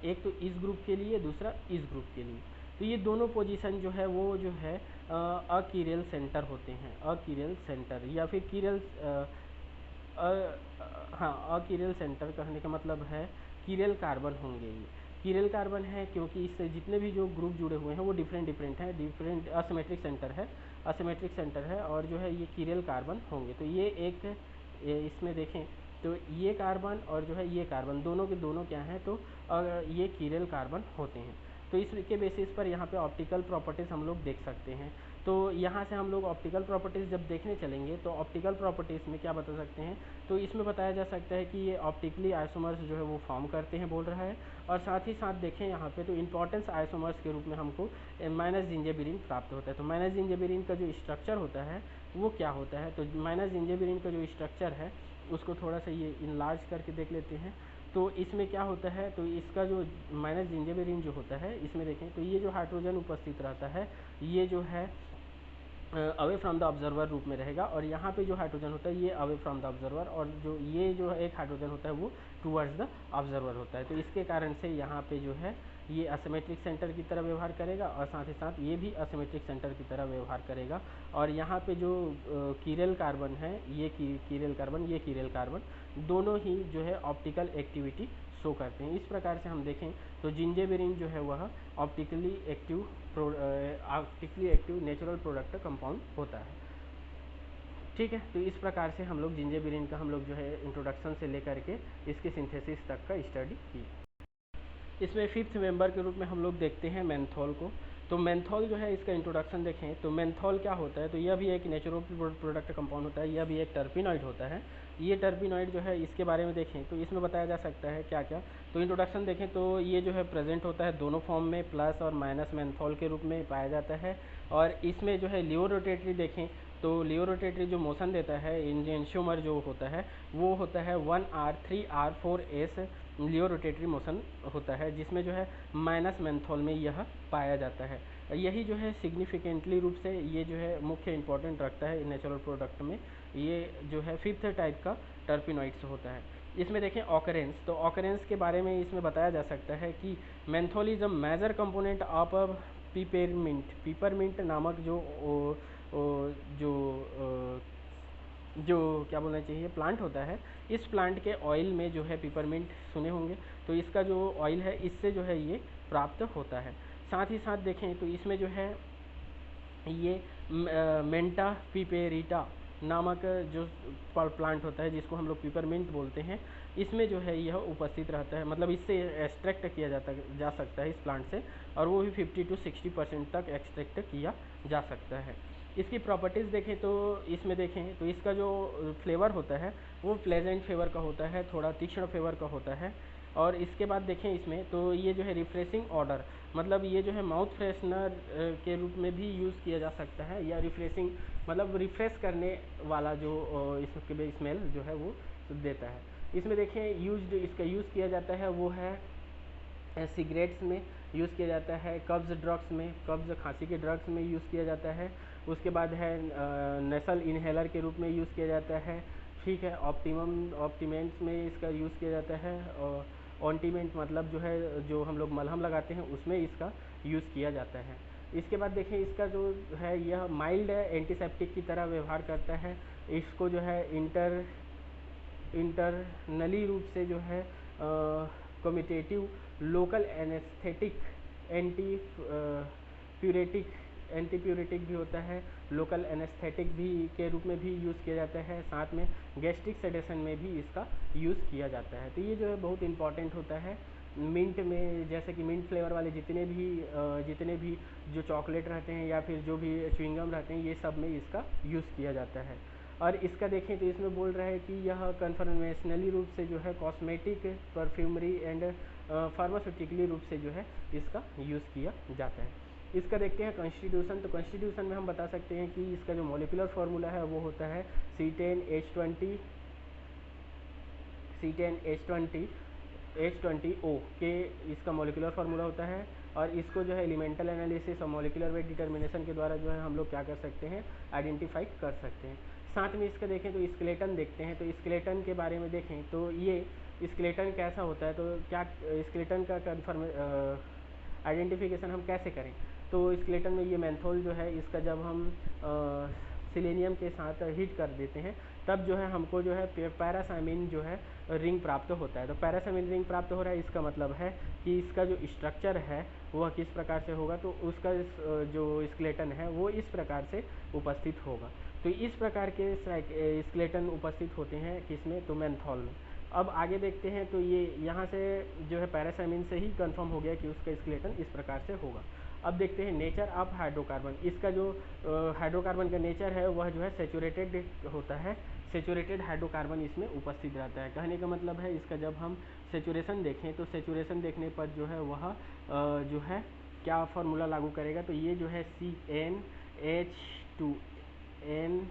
एक तो इस ग्रुप के लिए, दूसरा इस ग्रुप के लिए। तो ये दोनों पोजीशन जो है वो जो है अकीरियल सेंटर होते हैं, अकीरियल सेंटर या फिर कीरियल हाँ अकीरियल सेंटर कहने का मतलब है कीरियल कार्बन होंगे। ये कीरियल कार्बन है क्योंकि इससे जितने भी जो ग्रुप जुड़े हुए हैं वो डिफरेंट हैं, डिफरेंट असिमेट्रिक सेंटर है और जो है ये कीरियल कार्बन होंगे। तो ये एक इसमें देखें तो ये कार्बन और जो है ये कार्बन दोनों के दोनों क्या हैं, तो ये कीरियल कार्बन होते हैं। तो इसके बेसिस पर यहाँ पे ऑप्टिकल प्रॉपर्टीज़ हम लोग देख सकते हैं। तो यहाँ से हम लोग ऑप्टिकल प्रॉपर्टीज़ जब देखने चलेंगे तो ऑप्टिकल प्रॉपर्टीज़ में क्या बता सकते हैं, तो इसमें बताया जा सकता है कि ये ऑप्टिकली आइसोमर्स जो है वो फॉर्म करते हैं बोल रहा है। और साथ ही साथ देखें यहाँ पे तो इंपॉर्टेंस आइसोमर्स के रूप में हमको माइनस जिंजेबेरिन प्राप्त होता है। तो माइनस जिंजेबेरिन का जो स्ट्रक्चर होता है वो क्या होता है, तो माइनस जिंजेबेरिन का जो स्ट्रक्चर है उसको थोड़ा सा ये इनलार्ज करके देख लेते हैं। तो इसमें क्या होता है, तो इसका जो माइनस जिंजेबेरिन जो होता है इसमें देखें तो ये जो हाइड्रोजन उपस्थित रहता है ये जो है अवे फ्रॉम द ऑब्जर्वर रूप में रहेगा, और यहाँ पे जो हाइड्रोजन होता है ये अवे फ्रॉम द ऑब्जर्वर, और जो ये जो एक हाइड्रोजन होता है वो टूवर्ड्स द ऑब्जर्वर होता है। तो इसके कारण से यहाँ पे जो है ये असिमेट्रिक सेंटर की तरह व्यवहार करेगा, और साथ ही साथ ये भी असिमेट्रिक सेंटर की तरह व्यवहार करेगा। और यहाँ पे जो कीरल कार्बन है, ये कीरल कार्बन, ये कीरल कार्बन, दोनों ही जो है ऑप्टिकल एक्टिविटी शो करते हैं। इस प्रकार से हम देखें तो जिंजेबेरिन जो है वह optically active natural product compound होता है। ठीक है, तो इस प्रकार से हम लोग जिंजेबेरिन का हम लोग जो है इंट्रोडक्शन से लेकर के इसके सिंथेसिस तक का स्टडी की। इसमें फिफ्थ मेंबर के रूप में हम लोग देखते हैं मेंथॉल को। तो मेंथॉल जो है इसका इंट्रोडक्शन देखें तो मेंथॉल क्या होता है, तो यह भी एक नेचुरल प्रोडक्ट कंपाउंड होता है, यह भी एक टर्पिनॉइड होता है। ये टर्पिनॉइड जो है इसके बारे में देखें तो इसमें बताया जा सकता है क्या क्या, तो इंट्रोडक्शन देखें तो ये जो है प्रेजेंट होता है दोनों फॉर्म में, प्लस और माइनस मेंथॉल के रूप में पाया जाता है। और इसमें जो है लियो रोटेटरी देखें तो लियो रोटेटरी जो मोशन देता है एंजियोमर जो होता है वो होता है 1R 3R 4S लियो रोटेटरी मोशन होता है, जिसमें जो है माइनस मेंथॉल में यह पाया जाता है। यही जो है सिग्निफिकेंटली रूप से ये जो है मुख्य इंपॉर्टेंट रखता है नेचुरल प्रोडक्ट में। ये जो है फिफ्थ टाइप का टर्पिनॉइड्स होता है। इसमें देखें ऑकरेंस, तो ऑकरेंस के बारे में इसमें बताया जा सकता है कि menthol is a major component of a peppermint नामक जो क्या बोलना चाहिए प्लांट होता है। इस प्लांट के ऑयल में जो है पीपरमिंट सुने होंगे, तो इसका जो ऑयल है इससे जो है ये प्राप्त होता है। साथ ही साथ देखें तो इसमें जो है ये मेंटा पिपेरिटा नामक जो प्लांट होता है जिसको हम लोग पीपरमिंट बोलते हैं, इसमें जो है यह उपस्थित रहता है, मतलब इससे एक्सट्रैक्ट किया जा सकता है इस प्लांट से, और वो भी 50 to 60% तक एक्सट्रैक्ट किया जा सकता है। इसकी प्रॉपर्टीज़ देखें तो इसमें देखें तो इसका जो फ्लेवर होता है वो प्लेजेंट फ्लेवर का होता है, थोड़ा तीक्ष्ण फ्लेवर का होता है। और इसके बाद देखें इसमें तो ये जो है रिफ्रेशिंग ऑर्डर, मतलब ये जो है माउथ फ्रेशनर के रूप में भी यूज़ किया जा सकता है, या रिफ्रेशिंग मतलब रिफ्रेश करने वाला जो इसके स्मेल जो है वो देता है। इसमें देखें इसका यूज़ किया जाता है वो है सिगरेट्स में यूज़ किया जाता है, कब्ज़ ड्रग्स में, कब्ज़ खांसी के ड्रग्स में यूज़ किया जाता है। उसके बाद है नेसल इनहेलर के रूप में यूज़ किया जाता है। ठीक है, ऑप्टिमेंट्स में इसका यूज़ किया जाता है, और ऑन्टीमेंट मतलब जो है जो हम लोग मलहम लगाते हैं उसमें इसका यूज़ किया जाता है। इसके बाद देखें इसका जो है यह माइल्ड एंटीसेप्टिक की तरह व्यवहार करता है। इसको जो है इंटरनली रूप से जो है कम्यूटेटिव लोकल एनेस्थेटिक एंटीप्यूरेटिक भी होता है, लोकल एनेस्थेटिक भी के रूप में भी यूज़ किया जाता है, साथ में गैस्ट्रिक सेडेशन में भी इसका यूज़ किया जाता है। तो ये जो है बहुत इंपॉर्टेंट होता है मिंट में, जैसे कि मिंट फ्लेवर वाले जितने भी जो चॉकलेट रहते हैं या फिर जो भी च्युइंगम रहते हैं ये सब में इसका यूज़ किया जाता है। और इसका देखें तो इसमें बोल रहा है कि यह कन्फर्मेशनली रूप से जो है कॉस्मेटिक, परफ्यूमरी एंड फार्मास्यूटिकली रूप से जो है इसका यूज़ किया जाता है। इसका देखते हैं कॉन्स्टिट्यूशन, तो कॉन्स्टिट्यूशन में हम बता सकते हैं कि इसका जो मॉलिक्यूलर फार्मूला है वो होता है C10H20O के इसका मॉलिक्यूलर फार्मूला होता है। और इसको जो है एलिमेंटल एनालिसिस और मॉलिक्यूलर वेट डिटर्मिनेशन के द्वारा जो है हम लोग क्या कर सकते हैं, आइडेंटिफाई कर सकते हैं। साथ में इसका देखें तो स्केलेटन देखते हैं, तो स्केलेटन के बारे में देखें तो ये स्केलेटन कैसा होता है, तो क्या स्केलेटन का आइडेंटिफिकेशन हम कैसे करें। तो स्केलेटन में ये मेंथोल जो है इसका जब हम सिलेनियम के साथ हीट कर देते हैं तब जो है हमको जो है पैरासाइमिन जो है रिंग प्राप्त होता है। तो पैरासाइमिन रिंग प्राप्त हो रहा है, इसका मतलब है कि इसका जो स्ट्रक्चर है वह किस प्रकार से होगा, तो उसका जो स्केलेटन है वो इस प्रकार से उपस्थित होगा। तो इस प्रकार के स्केलेटन उपस्थित होते हैं किसमें, तो मेंथॉल में। अब आगे देखते हैं तो ये यहाँ से जो है पैरासाइमिन से ही कंफर्म हो गया कि उसका स्केलेटन इस प्रकार से होगा। अब देखते हैं नेचर ऑफ हाइड्रोकार्बन। इसका जो हाइड्रोकार्बन का नेचर है वह जो है सेचुरेटेड होता है, सेचुरेटेड हाइड्रोकार्बन इसमें उपस्थित रहता है। कहने का मतलब है इसका जब हम सेचुरेशन देखें तो सेचुरेशन देखने पर जो है वह जो है क्या फार्मूला लागू करेगा, तो ये जो है CnH2n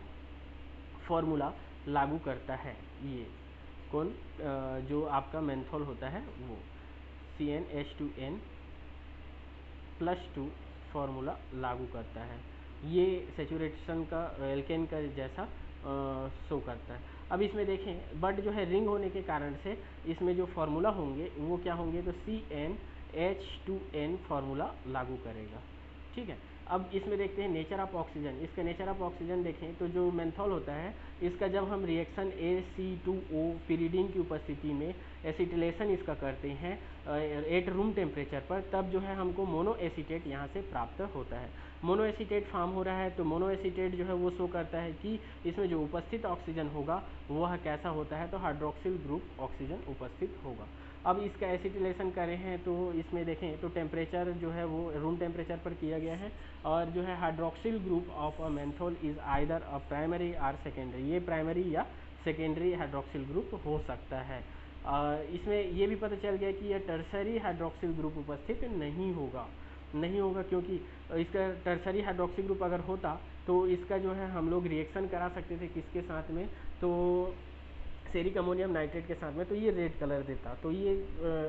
फार्मूला लागू करता है। ये कौन जो आपका मेंथॉल होता है वो CnH2n +2 फार्मूला लागू करता है। ये सेचुरेशन का एल्केन का जैसा शो करता है। अब इसमें देखें बट जो है रिंग होने के कारण से इसमें जो फार्मूला होंगे वो क्या होंगे, तो CnH2n फार्मूला लागू करेगा। ठीक है। अब इसमें देखते हैं नेचर ऑफ ऑक्सीजन। इसका नेचर ऑफ ऑक्सीजन देखें तो जो मेंथॉल होता है इसका जब हम रिएक्शन AC2O पिरिडीन की उपस्थिति में एसिटिलेशन इसका करते हैं एट रूम टेम्परेचर पर, तब जो है हमको मोनो एसीटेट यहाँ से प्राप्त होता है। मोनो एसीटेट फॉर्म हो रहा है, तो मोनो एसीटेट जो है वो शो करता है कि इसमें जो उपस्थित ऑक्सीजन होगा वह कैसा होता है, तो हाइड्रोक्सिल ग्रुप ऑक्सीजन उपस्थित होगा। अब इसका एसिटिलेशन करें हैं तो इसमें देखें तो टेम्परेचर जो है वो रूम टेम्परेचर पर किया गया है, और जो है hydroxyl group of a menthol is either a primary और सेकेंडरी, ये प्राइमरी या सेकेंडरी हाइड्रोक्सिल ग्रुप हो सकता है। इसमें ये भी पता चल गया कि यह टर्सरी हाइड्रोक्सिल ग्रुप उपस्थित नहीं होगा, क्योंकि इसका टर्सरी हाइड्रोक्सिल ग्रुप अगर होता तो इसका जो है हम लोग रिएक्शन करा सकते थे किसके साथ में, तो सेरिक अमोनियम नाइट्रेट के साथ में, तो ये रेड कलर देता। तो ये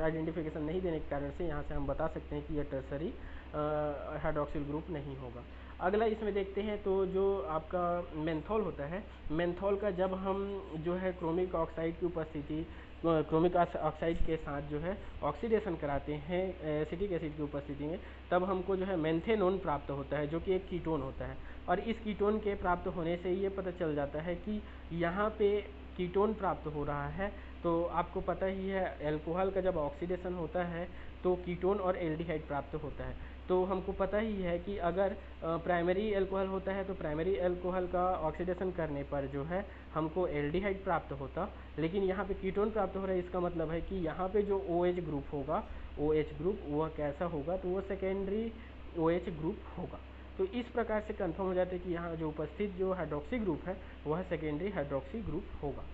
आइडेंटिफिकेशन नहीं देने के कारण से यहाँ से हम बता सकते हैं कि यह टर्सरी हाइड्रोक्सिल ग्रुप नहीं होगा। अगला इसमें देखते हैं तो जो आपका मेंथॉल होता है, मेंथॉल का जब हम जो है क्रोमिक ऑक्साइड की उपस्थिति, क्रोमिक ऑक्साइड के साथ जो है ऑक्सीडेशन कराते हैं एसिटिक एसिड की उपस्थिति में, तब हमको जो है मेंथेनोन प्राप्त होता है जो कि एक कीटोन होता है। और इस कीटोन के प्राप्त होने से ये पता चल जाता है कि यहाँ पे कीटोन प्राप्त हो रहा है। तो आपको पता ही है अल्कोहल का जब ऑक्सीडेशन होता है तो कीटोन और एल्डिहाइड प्राप्त होता है। तो हमको पता ही है कि अगर प्राइमरी अल्कोहल होता है तो प्राइमरी अल्कोहल का ऑक्सीडेशन करने पर जो है हमको एल्डिहाइड प्राप्त होता, लेकिन यहाँ पे कीटोन प्राप्त हो रहा है। इसका मतलब है कि यहाँ पे जो OH ग्रुप होगा, OH ग्रुप वह कैसा होगा, तो वह सेकेंडरी OH ग्रुप होगा। तो इस प्रकार से कंफर्म हो जाता है कि यहाँ जो उपस्थित जो हाइड्रोक्सी ग्रुप है वह सेकेंडरी हाइड्रोक्सी ग्रुप होगा।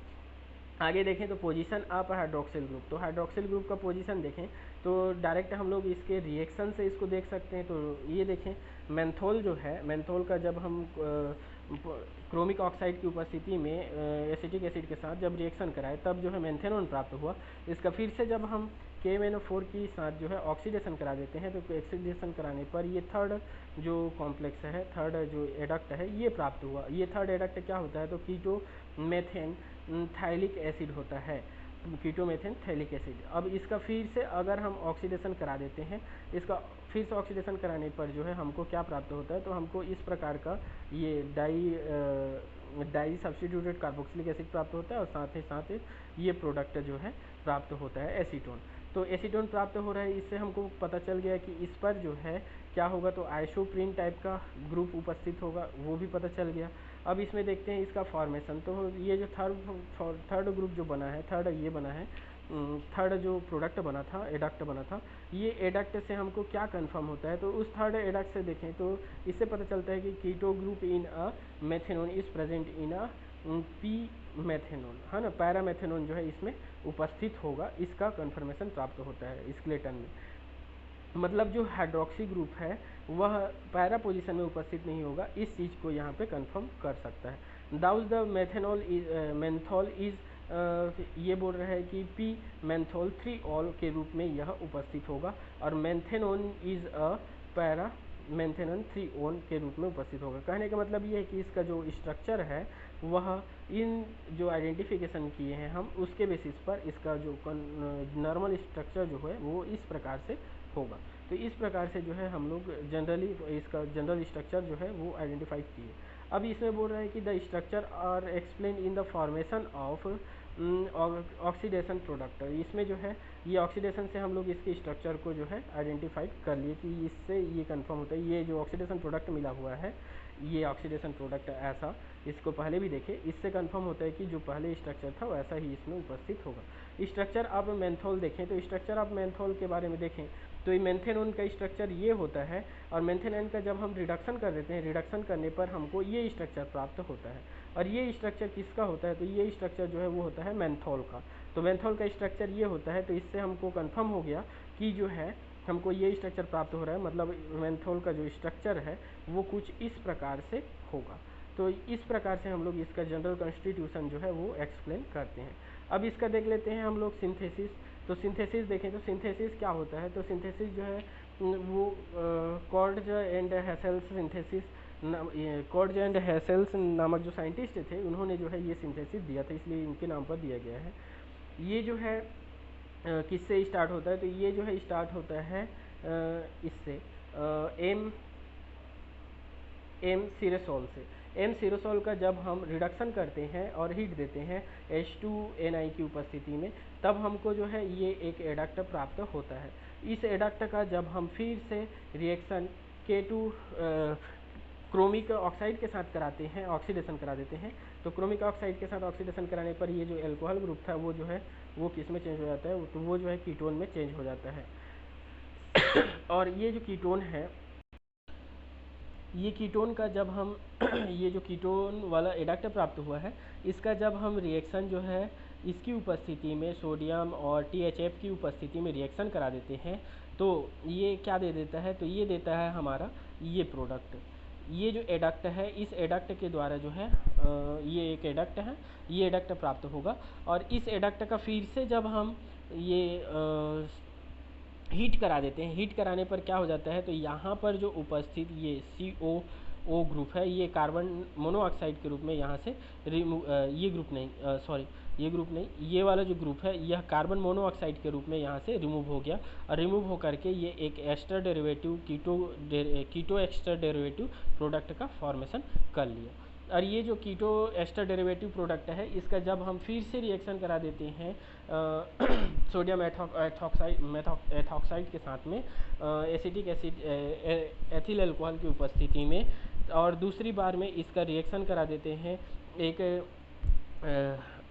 आगे देखें तो पोजीशन ऑफ हाइड्रोक्सिल ग्रुप, तो हाइड्रोक्सिल ग्रुप का पोजीशन देखें तो डायरेक्ट हम लोग इसके रिएक्शन से इसको देख सकते हैं। तो ये देखें मेंथॉल जो है, मेंथॉल का जब हम क्रोमिक ऑक्साइड की उपस्थिति में एसिटिक एसिड के साथ जब रिएक्शन कराए तब जो है मेंथेनॉन प्राप्त हुआ। इसका फिर से जब हम KMnO4 के साथ जो है ऑक्सीडेशन करा देते हैं तो ऑक्सीडेशन कराने पर ये थर्ड जो कॉम्प्लेक्स है, थर्ड जो एडक्ट है ये प्राप्त हुआ। ये थर्ड एडक्ट क्या होता है, तो कीटोमेथेन थैलिक एसिड होता है, कीटोमेथेन थैलिक एसिड। अब इसका फिर से अगर हम ऑक्सीडेशन करा देते हैं, इसका फिर से ऑक्सीडेशन कराने पर जो है हमको क्या प्राप्त होता है, तो हमको इस प्रकार का ये डाई सब्स्टिट्यूटेड कार्बोक्सिलिक एसिड प्राप्त होता है, और साथ ही साथ ये प्रोडक्ट जो है प्राप्त होता है एसीटोन। तो एसीटोन प्राप्त हो रहा है, इससे हमको पता चल गया कि इस पर जो है क्या होगा, तो आइसोप्रीन टाइप का ग्रुप उपस्थित होगा, वो भी पता चल गया। अब इसमें देखते हैं इसका फॉर्मेशन। तो ये जो थर्ड ग्रुप जो बना है, थर्ड ये बना है, थर्ड जो प्रोडक्ट बना था, एडक्ट बना था, ये एडक्ट से हमको क्या कंफर्म होता है, तो उस थर्ड एडक्ट से देखें तो इससे पता चलता है कि keto group in a menthanone is present in a P menthanone, है ना, पैरामेथेनोन जो है इसमें उपस्थित होगा, इसका कंफर्मेशन प्राप्त होता है स्केलेटन में। मतलब जो हाइड्रोक्सी ग्रुप है वह पैरा पोजीशन में उपस्थित नहीं होगा, इस चीज़ को यहाँ पे कंफर्म कर सकता है। दाउस द मेंथॉल इज ये बोल रहा है कि पी मेंथॉल 3 ऑल के रूप में यह उपस्थित होगा, और मेंथेनोन इज अ पैरा मेंथेनोन 3 ओन के रूप में उपस्थित होगा। कहने का मतलब ये है कि इसका जो स्ट्रक्चर है वह इन जो आइडेंटिफिकेशन किए हैं हम उसके बेसिस पर इसका जो नॉर्मल स्ट्रक्चर जो है वो इस प्रकार से होगा। तो इस प्रकार से जो है हम लोग जनरली इसका जनरल स्ट्रक्चर जो है वो आइडेंटिफाई किए। अब इसमें बोल रहा है कि the structure are explain in the formation of oxidation product. इसमें जो है ये ऑक्सीडेशन से हम लोग इसके स्ट्रक्चर को जो है आइडेंटिफाई कर लिए कि इससे ये कंफर्म होता है, ये जो ऑक्सीडेशन प्रोडक्ट मिला हुआ है ये ऑक्सीडेशन प्रोडक्ट ऐसा इसको पहले भी देखे, इससे कंफर्म होता है कि जो पहले स्ट्रक्चर था वैसा ही इसमें उपस्थित होगा। स्ट्रक्चर अब मेंथोल देखें तो स्ट्रक्चर अब मेंथोल के बारे में देखें तो ये मेंथेनोन का स्ट्रक्चर ये होता है, और मेंथेनोन का जब हम रिडक्शन कर देते हैं, रिडक्शन करने पर हमको ये स्ट्रक्चर प्राप्त होता है। और ये स्ट्रक्चर किसका होता है, तो ये स्ट्रक्चर जो है वो होता है मेंथोल का। तो मेंथोल का स्ट्रक्चर ये होता है, तो इससे हमको कंफर्म हो गया कि जो है हमको ये स्ट्रक्चर प्राप्त हो रहा है, मतलब मेंथोल का जो स्ट्रक्चर है वो कुछ इस प्रकार से होगा। तो इस प्रकार से हम लोग इसका जनरल कॉन्स्टिट्यूशन जो है वो एक्सप्लेन करते हैं। अब इसका देख लेते हैं हम लोग सिंथेसिस। तो सिंथेसिस देखें तो सिंथेसिस क्या होता है, तो सिंथेसिस जो है वो Cords and Hessels synthesis, Cords and Hessels नामक जो साइंटिस्ट थे उन्होंने जो है ये सिंथेसिस दिया था, इसलिए इनके नाम पर दिया गया है। ये जो है किससे स्टार्ट होता है, तो ये जो है स्टार्ट होता है इससे एम सिरेसोल से। एम सिरेसोल का जब हम रिडक्शन करते हैं और हीट देते हैं H2Ni की उपस्थिति में, तब हमको जो है ये एक एडक्ट प्राप्त होता है। इस एडक्ट का जब हम फिर से रिएक्शन K2 क्रोमिक ऑक्साइड के साथ कराते हैं, ऑक्सीडेशन करा देते हैं, तो क्रोमिक ऑक्साइड के साथ ऑक्सीडेशन कराने पर ये जो एल्कोहल ग्रुप था वो जो है वो किस में चेंज हो जाता है, तो वो जो है कीटोन में चेंज हो जाता है। और ये जो कीटोन है, ये कीटोन का जब हम ये जो कीटोन वाला एडक्ट प्राप्त हुआ है, इसका जब हम रिएक्शन जो है इसकी उपस्थिति में सोडियम और THF की उपस्थिति में रिएक्शन करा देते हैं, तो ये क्या दे देता है, तो ये देता है हमारा ये प्रोडक्ट। ये जो एडक्ट है, इस एडक्ट के द्वारा जो है ये एक एडक्ट है, ये एडक्ट प्राप्त होगा। और इस एडक्ट का फिर से जब हम ये हीट करा देते हैं, हीट कराने पर क्या हो जाता है, तो यहाँ पर जो उपस्थित ये CO ग्रुप है, ये कार्बन मोनोऑक्साइड के रूप में यहाँ से ये ग्रुप नहीं, सॉरी ये ग्रुप नहीं, ये वाला जो ग्रुप है यह कार्बन मोनोऑक्साइड के रूप में यहाँ से रिमूव हो गया, और रिमूव हो करके ये एक एस्टर डेरिवेटिव कीटो एस्टर डेरिवेटिव प्रोडक्ट का फॉर्मेशन कर लिया। और ये जो कीटो एस्टर डेरिवेटिव प्रोडक्ट है, इसका जब हम फिर से रिएक्शन करा देते हैं सोडियम एथॉक्साइड के साथ में एसिटिक एसिड एथिल अल्कोहल की उपस्थिति में, और दूसरी बार में इसका रिएक्शन करा देते हैं एक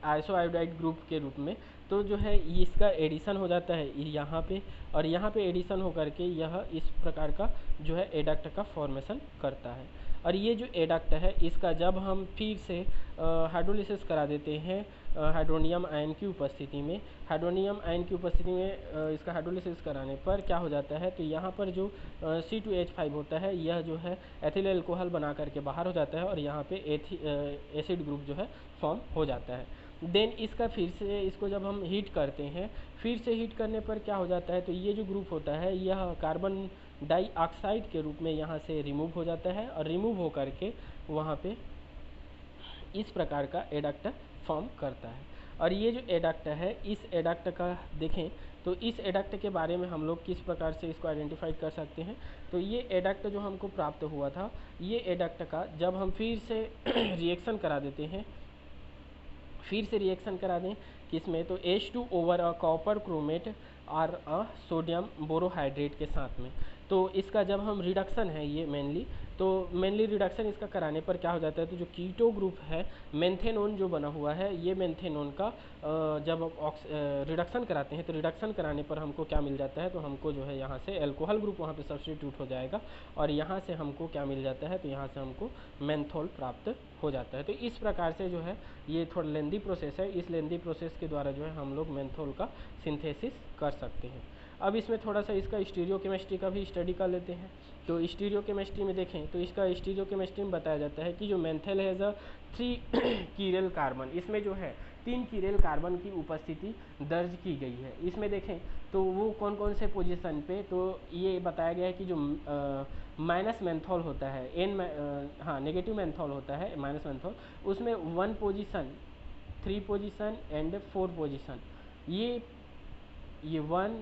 आइसोआयोडाइड ग्रुप के रूप में, तो जो है इसका एडिशन हो जाता है यहाँ पे, और यहाँ पे एडिशन हो करके यह इस प्रकार का जो है एडक्ट का फॉर्मेशन करता है। और ये जो एडक्ट है, इसका जब हम फिर से हाइड्रोलिसिस करा देते हैं हाइड्रोनियम आयन की उपस्थिति में, हाइड्रोनियम आयन की उपस्थिति में इसका हाइड्रोलिसिस कराने पर क्या हो जाता है, तो यहाँ पर जो C2H5 होता है, यह जो है एथिल अल्कोहल बना करके बाहर हो जाता है, और यहाँ पे एसिड ग्रुप जो है फॉर्म हो जाता है। देन इसका फिर से इसको जब हम हीट करते हैं, फिर से हीट करने पर क्या हो जाता है, तो ये जो ग्रुप होता है यह कार्बन डाइऑक्साइड के रूप में यहाँ से रिमूव हो जाता है, और रिमूव हो करके वहाँ पे इस प्रकार का एडक्ट फॉर्म करता है। और ये जो एडक्ट है, इस एडक्ट का देखें तो इस एडक्ट के बारे में हम लोग किस प्रकार से इसको आइडेंटिफाई कर सकते हैं, तो ये एडक्ट जो हमको प्राप्त हुआ था, ये एडक्ट का जब हम फिर से रिएक्शन करा देते हैं, फिर से रिएक्शन करा दें किसमें, तो H2 over a copper chromate और अ सोडियम बोरोहाइड्रेट के साथ में, तो इसका जब हम रिडक्शन है ये मेनली रिडक्शन इसका कराने पर क्या हो जाता है, तो जो कीटो ग्रुप है मेंथेनोन जो बना हुआ है, ये मेंथेनोन का जब रिडक्शन कराते हैं, तो रिडक्शन कराने पर हमको क्या मिल जाता है, तो हमको जो है यहाँ से अल्कोहल ग्रुप वहाँ पे सब्स्टिट्यूट हो जाएगा, और यहाँ से हमको क्या मिल जाता है, तो यहाँ से हमको मेंथोल प्राप्त हो जाता है। तो इस प्रकार से जो है ये थोड़ा लेंदी प्रोसेस है, इस लेंदी प्रोसेस के द्वारा जो है हम लोग मेंथोल का सिंथेसिस कर सकते हैं। अब इसमें थोड़ा सा इसका स्टीरियोकेमिस्ट्री का भी स्टडी कर लेते हैं। तो स्टीरियोकेमिस्ट्री में देखें तो इसका स्टीरियोकेमिस्ट्री में बताया जाता है कि जो मेंथल हैज़ अ 3 कीरल कार्बन, इसमें जो है 3 कीरल कार्बन की उपस्थिति दर्ज की गई है। इसमें देखें तो वो कौन कौन से पोजीशन पे, तो ये बताया गया है कि जो माइनस मेंथोल होता है नेगेटिव मेंथोल होता है माइनस मेंथोल, उसमें 1 पोजीशन 3 पोजीशन एंड 4 पोजीशन, ये 1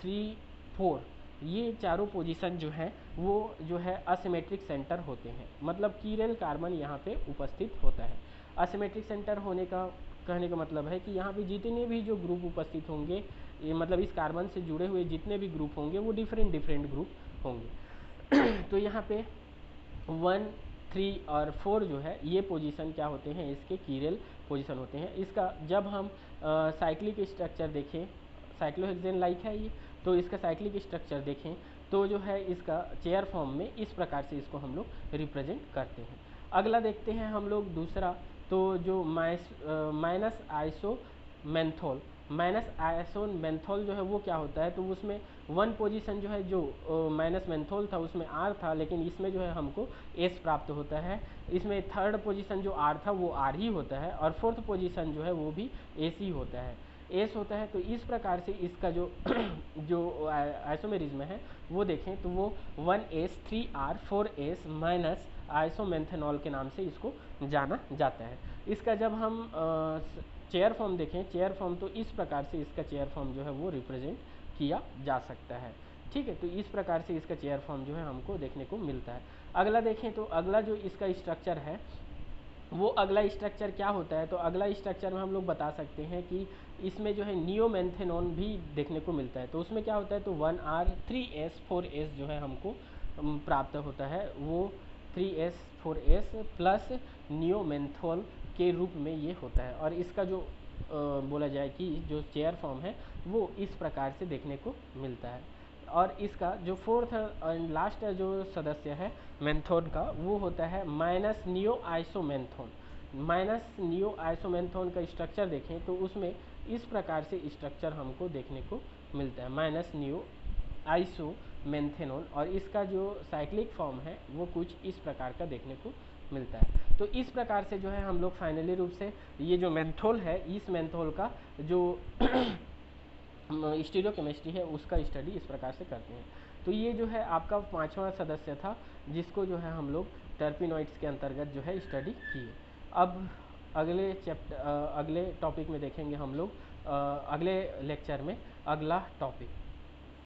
3 4 ये चारों पोजीशन जो हैं वो जो है असिमेट्रिक सेंटर होते हैं, मतलब कीरल कार्बन यहाँ पे उपस्थित होता है। असिमेट्रिक सेंटर होने का कहने का मतलब है कि यहाँ पे जितने भी जो ग्रुप उपस्थित होंगे, ये मतलब इस कार्बन से जुड़े हुए जितने भी ग्रुप होंगे वो डिफरेंट ग्रुप होंगे। तो यहाँ पे 1 3 और 4 जो है ये पोजीशन क्या होते हैं, इसके कीरल पोजीशन होते हैं। इसका जब हम साइक्लिक स्ट्रक्चर देखें, साइक्लोहेक्सेन लाइक है ये, तो इसका साइक्लिक स्ट्रक्चर देखें तो जो है इसका चेयर फॉर्म में इस प्रकार से इसको हम लोग रिप्रेजेंट करते हैं। अगला देखते हैं हम लोग दूसरा, तो जो माइनस आइसोमेंथोल, माइनस आइसोमेंथोल जो है वो क्या होता है, तो उसमें वन पोजीशन जो है, जो माइनस मेंथोल था उसमें आर था, लेकिन इसमें जो है हमको एस प्राप्त होता है। इसमें थर्ड पोजीशन जो आर था वो आर ही होता है, और फोर्थ पोजीशन जो है वो भी एस ही होता है, एस होता है। तो इस प्रकार से इसका जो जो आइसोमेरिज्म है वो देखें तो वो 1s 3r 4s माइनस आइसोमेंथेनॉल के नाम से इसको जाना जाता है। इसका जब हम चेयर फॉर्म देखें, चेयर फॉर्म, तो इस प्रकार से इसका चेयर फॉर्म जो है वो रिप्रेजेंट किया जा सकता है। ठीक है, तो इस प्रकार से इसका चेयर फॉर्म जो है हमको देखने को मिलता है। अगला देखें तो अगला जो इसका स्ट्रक्चर है वो अगला स्ट्रक्चर क्या होता है, तो अगला स्ट्रक्चर में हम लोग बता सकते हैं कि इसमें जो है नियोमेंथेनॉन भी देखने को मिलता है। तो उसमें क्या होता है, तो 1r 3s 4s जो है हमको प्राप्त होता है, वो 3s 4s प्लस नियोमेंथोल के रूप में ये होता है। और इसका जो बोला जाए कि जो चेयर फॉर्म है वो इस प्रकार से देखने को मिलता है। और इसका जो फोर्थ एंड लास्ट जो सदस्य है मेंथोन का, वो होता है माइनस नियो आइसोमेंथोन। माइनस नियो आइसोमेंथोन का स्ट्रक्चर देखें तो उसमें इस प्रकार से स्ट्रक्चर हमको देखने को मिलता है, माइनस नियो आइसोमेंथेनोन। और इसका जो साइक्लिक फॉर्म है वो कुछ इस प्रकार का देखने को मिलता है। तो इस प्रकार से जो है हम लोग फाइनली रूप से ये जो मेंथोल है, इस मेंथोल का जो स्टीरियोकेमिस्ट्री है उसका स्टडी इस प्रकार से करते हैं। तो ये जो है आपका 5वां सदस्य था जिसको जो है हम लोग टर्पिनॉइड्स के अंतर्गत जो है स्टडी किए। अब अगले टॉपिक में देखेंगे हम लोग अगले लेक्चर में अगला टॉपिक।